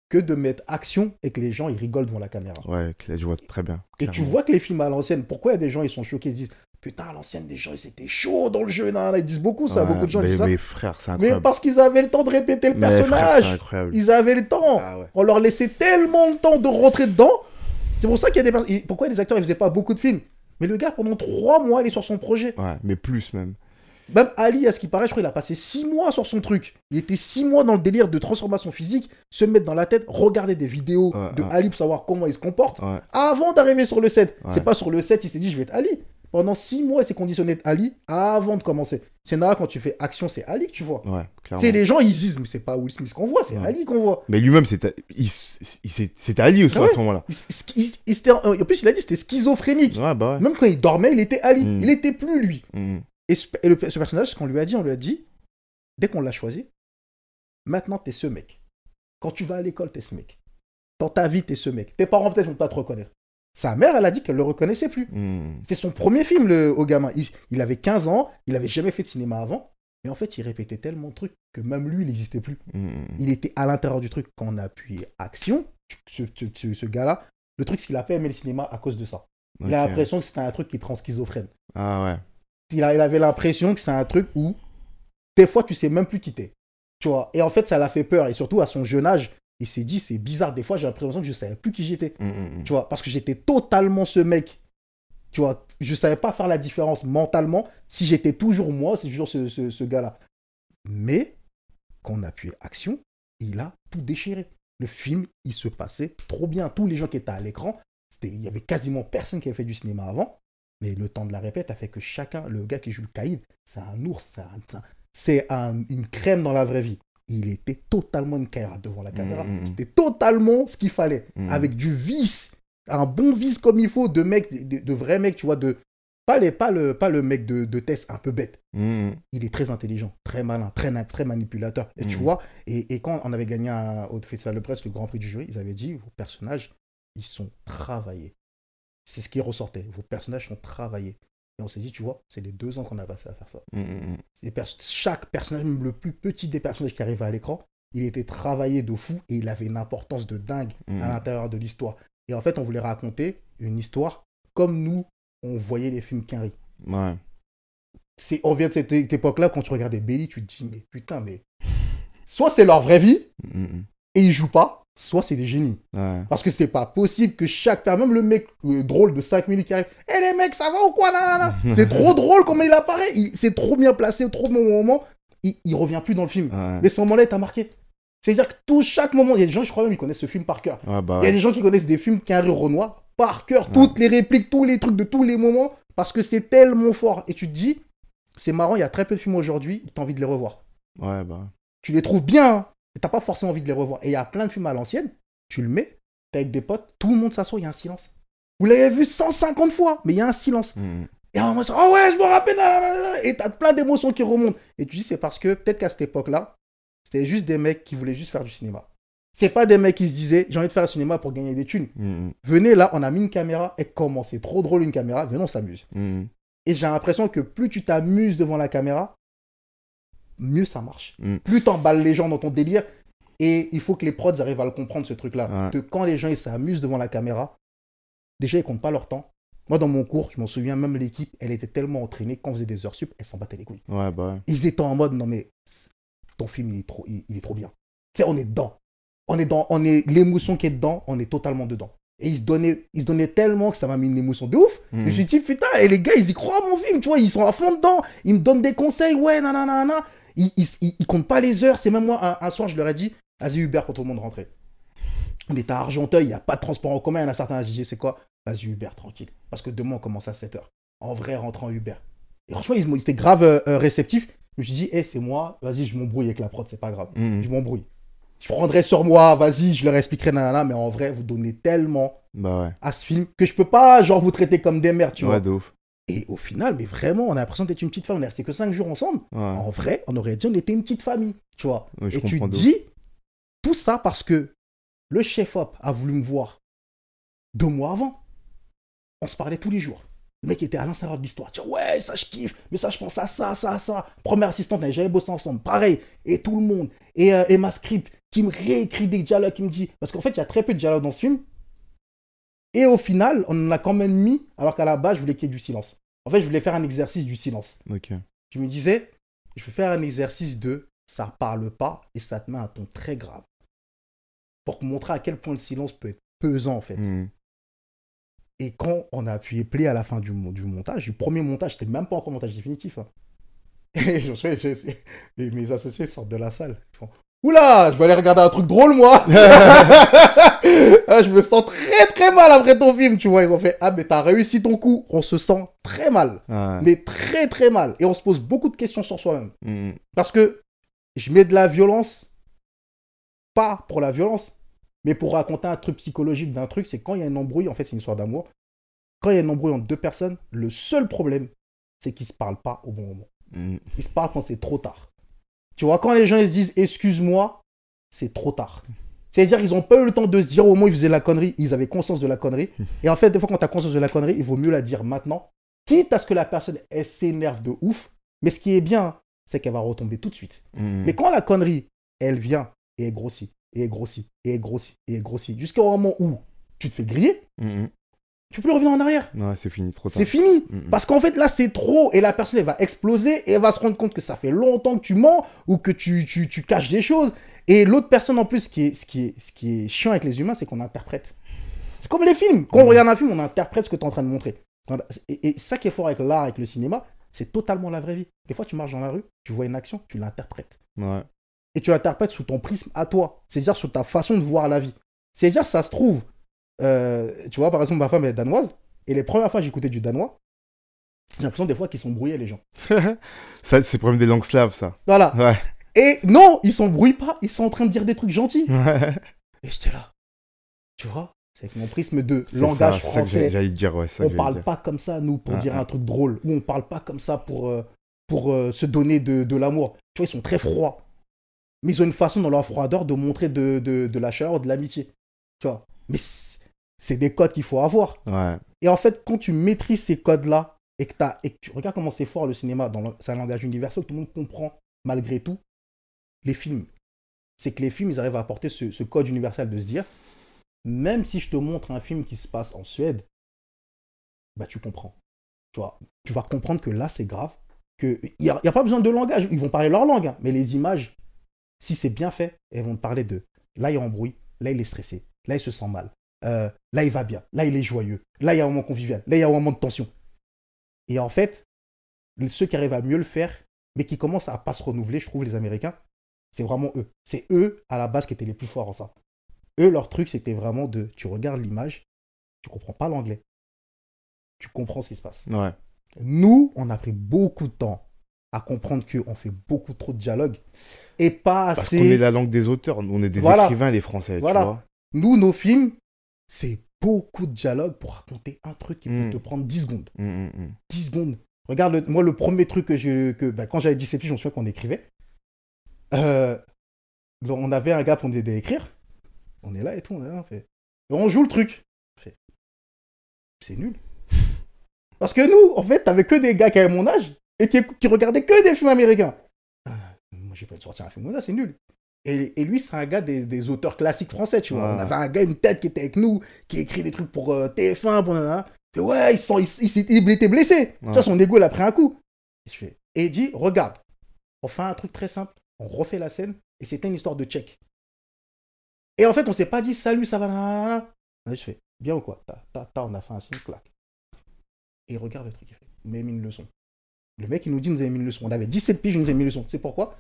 que de mettre action et que les gens ils rigolent devant la caméra. ouais, je vois très bien. Et tu vois que les films à l'ancienne, pourquoi il y a des gens ils sont choqués, ils se disent putain, à l'ancienne, des gens ils étaient chauds dans le jeu. Nan, nan. Ils disent beaucoup ça, beaucoup de gens disent ça. Mais frère, c'est Mais incroyable. parce qu'ils avaient le temps de répéter le Mais frère, personnage. c'est incroyable. Ils avaient le temps. Ah ouais. On leur laissait tellement de temps de rentrer dedans. C'est pour ça qu'il y a des personnes. Pourquoi des acteurs ils faisaient pas beaucoup de films? Mais le gars, pendant 3 mois, il est sur son projet. Ouais, mais plus même. Même Ali, à ce qui paraît, je crois qu'il a passé 6 mois sur son truc. Il était 6 mois dans le délire de transformation physique, se mettre dans la tête, regarder des vidéos de Ali pour savoir comment il se comporte, avant d'arriver sur le set. Ouais. C'est pas sur le set, il s'est dit je vais être Ali. Pendant 6 mois, il s'est conditionné d'être Ali avant de commencer. C'est normal, quand tu fais action, c'est Ali que tu vois. Ouais, clairement. C'est les gens, ils disent, mais c'est pas Will Smith qu'on voit, c'est Ali qu'on voit. Mais lui-même, c'était Ali aussi Ah ouais. à ce moment-là. En plus, il a dit c'était schizophrénique. Ouais, bah ouais. Même quand il dormait, il était Ali. Il était plus lui. Mm. Et ce personnage, ce qu'on lui a dit, dès qu'on l'a choisi, maintenant t'es ce mec. Quand tu vas à l'école, t'es ce mec. Dans ta vie, t'es ce mec. Tes parents peut-être vont pas te reconnaître. Sa mère, elle a dit qu'elle le reconnaissait plus. C'était son premier film, au gamin. Il avait 15 ans, il avait jamais fait de cinéma avant. Mais en fait, il répétait tellement de trucs que même lui, il n'existait plus. Il était à l'intérieur du truc. Quand on a appuyé action, ce gars-là, le truc, c'est qu'il a pas aimé le cinéma à cause de ça. Il a l'impression que c'était un truc qui te rend schizophrène. Ah ouais. Il avait l'impression que c'est un truc où, des fois, tu sais même plus qui t'es. Tu vois. Et en fait, ça l'a fait peur. Et surtout, à son jeune âge, il s'est dit, c'est bizarre. Des fois, j'ai l'impression que je savais plus qui j'étais. Tu vois. Parce que j'étais totalement ce mec. Tu vois. Je savais pas faire la différence mentalement si j'étais toujours moi, si toujours ce gars-là. Mais, quand on a appuyé action, il a tout déchiré. Le film, il se passait trop bien. Tous les gens qui étaient à l'écran, il y avait quasiment personne qui avait fait du cinéma avant. Mais le temps de la répète a fait que chacun, le gars qui joue le caïd, c'est un ours, c'est une crème dans la vraie vie. Il était totalement une caïra devant la caméra. C'était totalement ce qu'il fallait. Avec du vice, un bon vice comme il faut, de vrais mecs, tu vois, pas le mec de Tess un peu bête. Il est très intelligent, très malin, très manipulateur. Et tu vois, et quand on avait gagné au Festival de Presse le Grand Prix du jury, ils avaient dit, vos personnages, ils sont travaillés. C'est ce qui ressortait. Vos personnages sont travaillés. Et on s'est dit, tu vois, c'est les 2 ans qu'on a passé à faire ça. Chaque personnage, même le plus petit des personnages qui arrivait à l'écran, il était travaillé de fou et il avait une importance de dingue à l'intérieur de l'histoire. Et en fait, on voulait raconter une histoire comme nous, on voyait les films Quinry. Ouais. On vient de cette époque-là, quand tu regardais Belly, tu te dis, mais putain, mais soit c'est leur vraie vie et ils jouent pas, soit c'est des génies. Ouais. Parce que c'est pas possible que même le mec drôle de 5 minutes qui arrive, hé les mecs, ça va ou quoi là c'est trop drôle comment il apparaît. C'est trop bien placé, trop bon moment. Il revient plus dans le film. Ouais. Mais ce moment-là, il t'a marqué. C'est-à-dire que chaque moment, il y a des gens, je crois même, ils connaissent ce film par cœur. Ouais, bah Il y a des gens qui connaissent des films Quinry Renoir par cœur, toutes les répliques, tous les trucs de tous les moments, parce que c'est tellement fort. Et tu te dis, c'est marrant, il y a très peu de films aujourd'hui, tu as envie de les revoir. Ouais, bah. Tu les trouves bien, hein, et t'as pas forcément envie de les revoir. Et il y a plein de films à l'ancienne, tu le mets, t'es avec des potes, tout le monde s'assoit, il y a un silence. Vous l'avez vu 150 fois, mais il y a un silence. Et à un moment, oh ouais, je me rappelle, et t'as plein d'émotions qui remontent. Et tu dis, c'est parce que peut-être qu'à cette époque-là, c'était juste des mecs qui voulaient juste faire du cinéma. C'est pas des mecs qui se disaient, j'ai envie de faire du cinéma pour gagner des thunes. Venez là, on a mis une caméra, et comment c'est trop drôle une caméra, venons, on s'amuse. Et j'ai l'impression que plus tu t'amuses devant la caméra, mieux ça marche. Plus t'emballes les gens dans ton délire. Et il faut que les prods arrivent à le comprendre, ce truc-là. Que quand les gens ils s'amusent devant la caméra, déjà ils comptent pas leur temps. Moi, dans mon cours, je m'en souviens, même l'équipe, elle était tellement entraînée, quand on faisait des heures sup, elle s'en battait les couilles. Ouais, bah. Ils étaient en mode, non mais, ton film, il est trop bien. Tu sais, on est dedans. L'émotion qui est dedans, on est totalement dedans. Et ils se donnaient tellement que ça m'a mis une émotion de ouf. Je me suis dit, putain, et les gars, ils y croient à mon film, tu vois, ils sont à fond dedans. Ils me donnent des conseils, ouais, nanana. Ils comptent pas les heures. C'est même moi, un soir, je leur ai dit, vas-y Uber pour tout le monde rentrer. On était à Argenteuil, il n'y a pas de transport en commun. Il y en a certains, je disais, c'est quoi? Vas-y Uber, tranquille. Parce que demain, on commence à 7h. En vrai, rentre en Uber. Et franchement, ils étaient grave réceptifs. Je me suis dit, c'est moi, vas-y, je m'embrouille avec la prod, c'est pas grave. Je m'embrouille. Je prendrai sur moi, vas-y, je leur expliquerai, nanana, mais en vrai, vous donnez tellement à ce film que je peux pas, genre, vous traiter comme des merdes, tu vois. De ouf. Et au final, mais vraiment, on a l'impression d'être une petite famille. On est resté que 5 jours ensemble. En vrai, on aurait dit on était une petite famille, tu vois. Et tu te dis, tout ça parce que le chef-op a voulu me voir 2 mois avant. On se parlait tous les jours. Le mec était à l'intérieur de l'histoire. Tiens, ouais, ça je kiffe, mais ça je pense à ça, ça, ça. Première assistante, on n'avait jamais bossé ensemble. Pareil, et tout le monde. Et ma script qui me réécrit des dialogues, qui me dit. Parce qu'en fait, il y a très peu de dialogues dans ce film. Et au final, on en a quand même mis, alors qu'à la base, je voulais qu'il y ait du silence. En fait, je voulais faire un exercice du silence. Ok. Je me disais, je vais faire un exercice de ça parle pas et ça te met un ton très grave. Pour montrer à quel point le silence peut être pesant, en fait. Et quand on a appuyé play à la fin du montage, du premier montage, c'était même pas encore montage définitif. Hein. Et et mes associés sortent de la salle. Ils font oula, je vais aller regarder un truc drôle, moi. Je me sens très très mal après ton film, tu vois. Ils ont fait ah, mais t'as réussi ton coup. On se sent très mal. Ouais. Mais très très mal. Et on se pose beaucoup de questions sur soi-même. Parce que je mets de la violence, pas pour la violence, mais pour raconter un truc psychologique d'un truc, c'est quand il y a une embrouille, en fait, c'est une histoire d'amour. Quand il y a une embrouille entre deux personnes, le seul problème, c'est qu'ils ne se parlent pas au bon moment. Ils se parlent quand c'est trop tard. Tu vois, quand les gens ils se disent excuse-moi, c'est trop tard. C'est-à-dire qu'ils n'ont pas eu le temps de se dire au moment où ils faisaient la connerie, ils avaient conscience de la connerie. Et en fait, des fois, quand tu as conscience de la connerie, il vaut mieux la dire maintenant, quitte à ce que la personne, elle s'énerve de ouf. Mais ce qui est bien, c'est qu'elle va retomber tout de suite. Mais quand la connerie, elle vient et elle grossit, et elle grossit, et elle grossit, et elle grossit, jusqu'au moment où tu te fais griller, tu peux plus revenir en arrière. Ouais, c'est fini, trop tard. C'est fini. Parce qu'en fait, là, c'est trop. Et la personne, elle va exploser et elle va se rendre compte que ça fait longtemps que tu mens ou que tu caches des choses. Et l'autre personne, en plus, ce qui est chiant avec les humains, c'est qu'on interprète. C'est comme les films. Quand on regarde un film, on interprète ce que tu es en train de montrer. Et ça qui est fort avec l'art, avec le cinéma, c'est totalement la vraie vie. Des fois, tu marches dans la rue, tu vois une action, tu l'interprètes. Ouais. Et tu l'interprètes sous ton prisme à toi. C'est-à-dire sur ta façon de voir la vie. C'est-à-dire, ça se trouve. Tu vois, par exemple, ma femme est danoise. Et les premières fois que j'écoutais du danois, j'ai l'impression des fois qu'ils sont brouillés, les gens. Ça, c'est le problème des langues slaves, ça. Voilà. Ouais. Et non, ils s'embrouillent pas. Ils sont en train de dire des trucs gentils. Ouais. Et j'étais là. Tu vois, c'est avec mon prisme de C'est langage ça, c'est ça que français. j'allais te dire, ouais. On parle pas comme ça, nous, pour dire un truc drôle. Ou on parle pas comme ça pour se donner de l'amour. Tu vois, ils sont très froids. Mais ils ont une façon dans leur froideur de montrer de la chaleur, de l'amitié. Tu vois. Mais c'est des codes qu'il faut avoir. Ouais. Et en fait, quand tu maîtrises ces codes-là et que tu regardes comment c'est fort le cinéma, c'est un langage universel que tout le monde comprend malgré tout, les films. C'est que les films, ils arrivent à apporter ce code universel de se dire, même si je te montre un film qui se passe en Suède, bah tu comprends. Tu vois, tu vas comprendre que là, c'est grave. Il n'y a pas besoin de langage. Ils vont parler leur langue, hein, mais les images, si c'est bien fait, elles vont te parler de là, il est en bruit, là, il est stressé, là, il se sent mal. Là, il va bien. Là, il est joyeux. Là, il y a un moment convivial. Là, il y a un moment de tension. Et en fait, ceux qui arrivent à mieux le faire, mais qui commencent à pas se renouveler, je trouve, les Américains, c'est vraiment eux. C'est eux, à la base, qui étaient les plus forts en ça. Eux, leur truc, c'était vraiment de... Tu regardes l'image, tu comprends pas l'anglais. Tu comprends ce qui se passe. Ouais. Nous, on a pris beaucoup de temps à comprendre qu'on fait beaucoup trop de dialogues et pas assez... Parce qu'on est la langue des auteurs. On est des écrivains, les Français, tu vois. Nous, nos films, c'est beaucoup de dialogue pour raconter un truc qui peut te prendre 10 secondes. 10 secondes. Regarde, moi, le premier truc quand j'avais 17 piges, je me souviens qu'on écrivait. On avait un gars pour nous aider à écrire. On est là et tout. On joue le truc. C'est nul. Parce que nous, en fait, t'avais que des gars qui avaient mon âge et qui regardaient que des films américains. Moi, j'ai pas sorti un film, c'est nul. Et lui, c'est un gars des auteurs classiques français, tu vois. Ouais. On avait un gars, une tête qui était avec nous, qui écrit des trucs pour TF1, pour nanana. Ouais, il était blessé. Ouais. Tu vois, son ego, il a pris un coup. Et il dit, regarde, on fait un truc très simple, on refait la scène, et c'était une histoire de check. Et en fait, on s'est pas dit, salut, ça va, nanana. Je fais, bien ou quoi? On a fait un signe, clac. Et il regarde le truc, il fait, vous m'avez mis une leçon. Le mec, il nous dit, nous avez mis une leçon. On avait 17 piges, il nous avait mis une leçon. C'est pourquoi?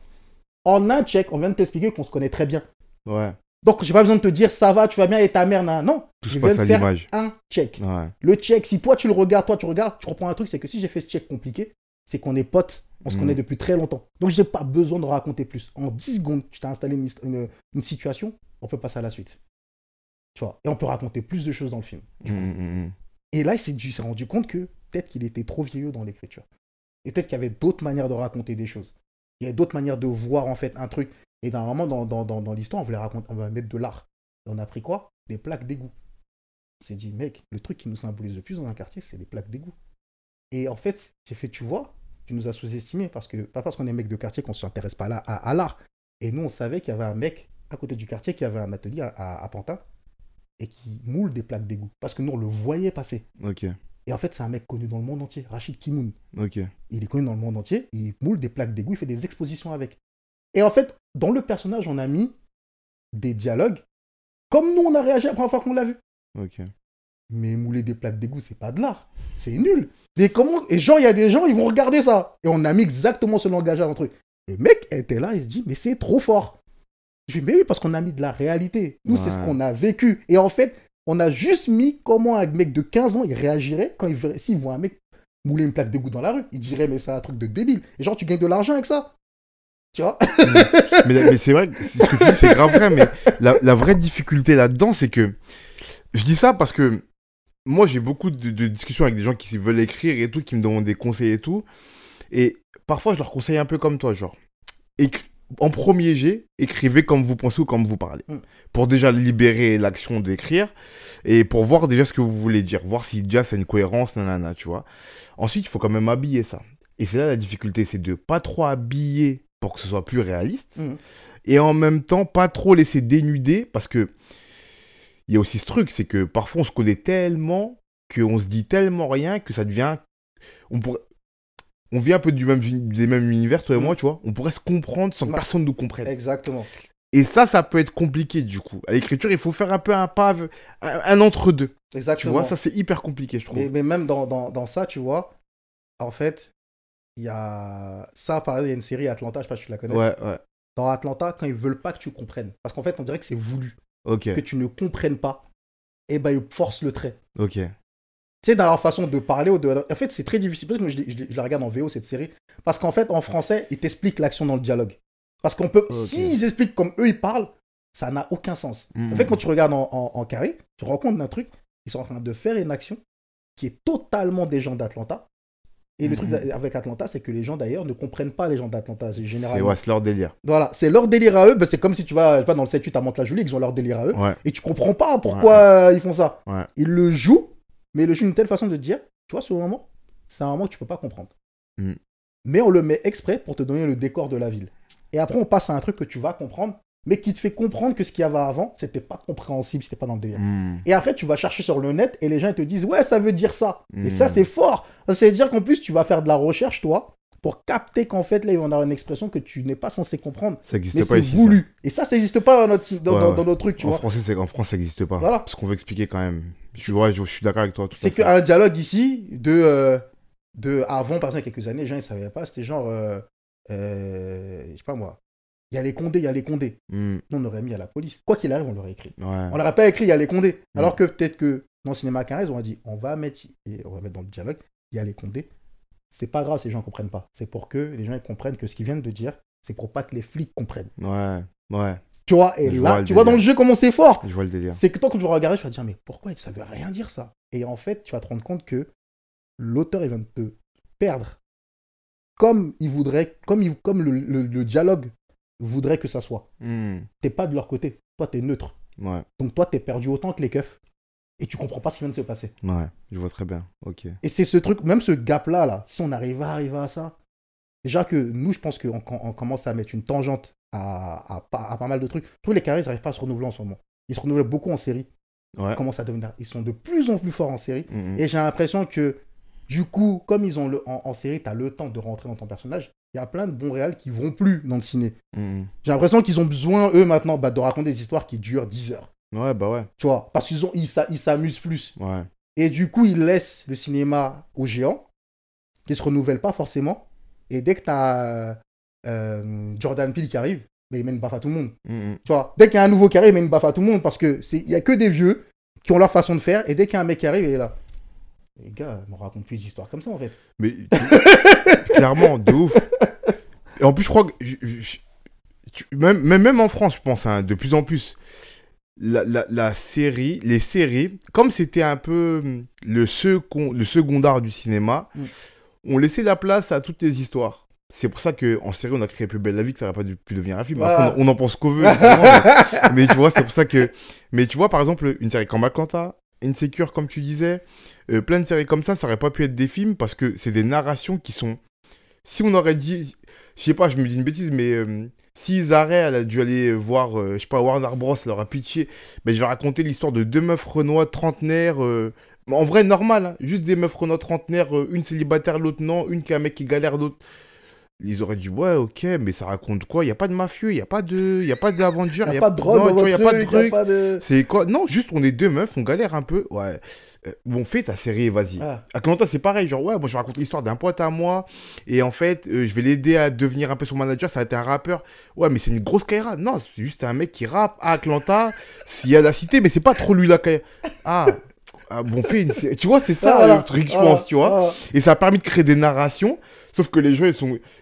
En un check, on vient de t'expliquer qu'on se connaît très bien. Ouais. Donc, j'ai pas besoin de te dire ça va, tu vas bien et ta mère, non. Je viens de faire un check. Ouais. Le check, si toi tu le regardes, tu reprends un truc, c'est que si j'ai fait ce check compliqué, c'est qu'on est potes, on se connaît depuis très longtemps. Donc, j'ai pas besoin de raconter plus. En 10 secondes, je t'ai installé une situation, on peut passer à la suite. Tu vois, et on peut raconter plus de choses dans le film. Et là, il s'est rendu compte que peut-être qu'il était trop vieillot dans l'écriture. Et peut-être qu'il y avait d'autres manières de raconter des choses. Il y a d'autres manières de voir en fait un truc. Et normalement, dans l'histoire, on voulait raconter, on va mettre de l'art. Et on a pris quoi? Des plaques d'égout. On s'est dit, mec, le truc qui nous symbolise le plus dans un quartier, c'est des plaques d'égout. Et en fait, j'ai fait, tu vois, tu nous as sous-estimés, pas parce qu'on est mec de quartier qu'on ne s'intéresse pas là à l'art. Et nous, on savait qu'il y avait un mec à côté du quartier qui avait un atelier à Pantin et qui moule des plaques d'égout. Parce que nous, on le voyait passer. Ok. Et en fait, c'est un mec connu dans le monde entier, Rachid Kimoun. Ok. Il est connu dans le monde entier, il moule des plaques d'égout, il fait des expositions avec. Et en fait, dans le personnage, on a mis des dialogues comme nous, on a réagi la première fois qu'on l'a vu. Ok. Mais mouler des plaques d'égout, c'est pas de l'art. C'est nul. Mais comment... Et genre, il y a des gens, ils vont regarder ça. Et on a mis exactement ce langage dans le truc. Le mec était là, il se dit, mais c'est trop fort. Je dis, mais oui, parce qu'on a mis de la réalité. Nous, c'est ce qu'on a vécu. Et en fait, on a juste mis comment un mec de 15 ans, il réagirait quand s'il voit un mec mouler une plaque d'égout dans la rue. Il dirait, mais c'est un truc de débile. Et genre, tu gagnes de l'argent avec ça. Tu vois. mais c'est vrai, ce que tu dis, c'est grave vrai. Mais la vraie difficulté là-dedans, c'est que... Je dis ça parce que moi, j'ai beaucoup de discussions avec des gens qui veulent écrire et tout, qui me demandent des conseils et tout. Et parfois, je leur conseille un peu comme toi, genre, en premier jet, écrivez comme vous pensez ou comme vous parlez. Pour déjà libérer l'action d'écrire et pour voir déjà ce que vous voulez dire, voir si déjà c'est une cohérence, nanana, tu vois. Ensuite, il faut quand même habiller ça. Et c'est là la difficulté, c'est de pas trop habiller pour que ce soit plus réaliste et en même temps, pas trop laisser dénuder parce que il y a aussi ce truc, c'est que parfois on se connaît tellement qu'on se dit tellement rien que ça devient... On vient un peu des mêmes univers, toi et moi, tu vois. On pourrait se comprendre sans que personne nous comprenne. Exactement. Et ça peut être compliqué, du coup. À l'écriture, il faut faire un peu un pas, un entre-deux. Exactement. Tu vois, ça, c'est hyper compliqué, je trouve. Mais même dans ça, tu vois, en fait, il y a... Ça, par exemple, il y a une série Atlanta, je sais pas si tu la connais. Ouais. Dans Atlanta, quand ils veulent pas que tu comprennes, parce qu'en fait, on dirait que c'est voulu. Ok. Que tu ne comprennes pas, et ben ils forcent le trait. Ok. Tu sais, dans leur façon de parler ou de... En fait, c'est très difficile, parce que je la regarde en VO, cette série, parce qu'en fait, en français, ils t'expliquent l'action dans le dialogue. Parce qu'on peut... S'ils expliquent comme eux, ils parlent, ça n'a aucun sens. En fait, quand tu regardes en carré, tu te rends compte d'un truc, ils sont en train de faire une action qui est totalement des gens d'Atlanta. Et le truc avec Atlanta, c'est que les gens d'ailleurs ne comprennent pas les gens d'Atlanta. C'est généralement. C'est leur délire. Voilà, c'est leur délire à eux. Ben, c'est comme si tu vas pas dans le 7-8 à Mantes-la-Jolie, ils ont leur délire à eux. Ouais. Et tu comprends pas pourquoi ils font ça. Ouais. Ils le jouent, mais ils le jouent d'une telle façon de dire, tu vois, ce moment, c'est un moment que tu peux pas comprendre. Mais on le met exprès pour te donner le décor de la ville. Et après, on passe à un truc que tu vas comprendre, mais qui te fait comprendre que ce qu'il y avait avant, c'était pas compréhensible, c'était pas dans le délire. Et après, tu vas chercher sur le net et les gens ils te disent, ouais, ça veut dire ça. Et ça, c'est fort. Ça veut dire qu'en plus, tu vas faire de la recherche, toi, pour capter qu'en fait, là, ils vont avoir une expression que tu n'es pas censé comprendre. Ça n'existe mais pas ici. C'est voulu. Ça. Et ça n'existe pas dans notre truc, tu vois. En France, ça n'existe pas. Voilà. Parce qu'on veut expliquer quand même. Je suis d'accord avec toi. C'est qu'un dialogue ici, avant, par exemple, il y a quelques années, les gens ne savaient pas. C'était genre, je sais pas moi. Il y a les Condés. Nous, on aurait mis à la police. Quoi qu'il arrive, on l'aurait écrit. Ouais. On l'aurait pas écrit, il y a les Condés. Alors que peut-être que dans le cinéma 15, on a dit, on va mettre dans le dialogue, il y a les Condés. C'est pas grave si les gens comprennent pas. C'est pour que les gens comprennent que ce qu'ils viennent de dire, c'est pour pas que les flics comprennent. Ouais. Tu vois, et là, tu vois dans le jeu comment c'est fort. Je vois le délire. C'est que toi, quand tu vas regarder, tu vas te dire, mais pourquoi ça veut rien dire ça? Et en fait, tu vas te rendre compte que l'auteur, il vient de te perdre. Comme il voudrait, comme le dialogue voudrait que ça soit. T'es pas de leur côté. Toi, t'es neutre. Ouais. Donc toi, t'es perdu autant que les keufs. Et tu comprends pas ce qui vient de se passer. Ouais, je vois très bien. Ok. Et c'est ce truc, même ce gap-là, là, si on arrive à ça, déjà que nous, je pense qu'on commence à mettre une tangente à pas mal de trucs. Tous les carrés, ils n'arrivent pas à se renouveler en ce moment. Ils se renouvellent beaucoup en série. Ouais. Ils sont de plus en plus forts en série. Et j'ai l'impression que, du coup, comme ils ont en série, tu as le temps de rentrer dans ton personnage, il y a plein de bons réals qui vont plus dans le ciné. J'ai l'impression qu'ils ont besoin, eux, maintenant, de raconter des histoires qui durent 10 heures. Ouais, bah ouais. Tu vois, parce qu'ils s'amusent plus. Ouais. Et du coup, ils laissent le cinéma aux géants, qui se renouvellent pas forcément. Et dès que tu as Jordan Peele qui arrive, mais il met une baffe à tout le monde. Tu vois, dès qu'il y a un nouveau qui arrive, il met une baffe à tout le monde, parce que il y a que des vieux qui ont leur façon de faire. Et dès qu'il y a un mec qui arrive, il est là. Les gars, on raconte plus d'histoires comme ça, en fait. Mais clairement, de ouf. Et en plus, je crois que même en France, je pense, hein, de plus en plus, les séries, comme c'était un peu le second art du cinéma, on laissait la place à toutes les histoires. C'est pour ça qu'en série, on a créé Plus belle la vie, que ça n'aurait pas pu devenir un film. Après, on en pense qu'on veut. mais tu vois, c'est pour ça que... Mais tu vois, par exemple, une série comme Atlanta, Insecure, comme tu disais, plein de séries comme ça aurait pas pu être des films parce que c'est des narrations qui sont... Si on aurait dit... Je sais pas, je me dis une bêtise, mais si Zara, elle a dû aller voir, je sais pas, Warner Bros, elle leur a pitché, mais je vais raconter l'histoire de deux meufs renois trentenaires... en vrai, normal, hein, juste des meufs renois trentenaires, une célibataire, l'autre non, une qui a un mec qui galère, l'autre... Ils auraient dit, ouais, ok, mais ça raconte quoi? Il n'y a pas de mafieux, il n'y a pas d'Avengers, Il n'y a pas de drogue, il n'y a pas de truc. pas de... C'est quoi? Non, juste on est deux meufs, on galère un peu. Ouais. Bon, fais ta série, vas-y. Ah. À Koh-Lanta, c'est pareil. Genre, ouais, moi je raconte l'histoire d'un pote à moi. Et en fait, je vais l'aider à devenir un peu son manager. Ça va être un rappeur. Ouais, mais c'est une grosse Kaira. Non, c'est juste un mec qui rappe à Atlanta. S'il y a la cité, mais c'est pas trop lui la Kaira. Bon, fais une série. Tu vois, c'est ça voilà. le truc, je pense, tu vois. Et ça a permis de créer des narrations. Sauf que les gens,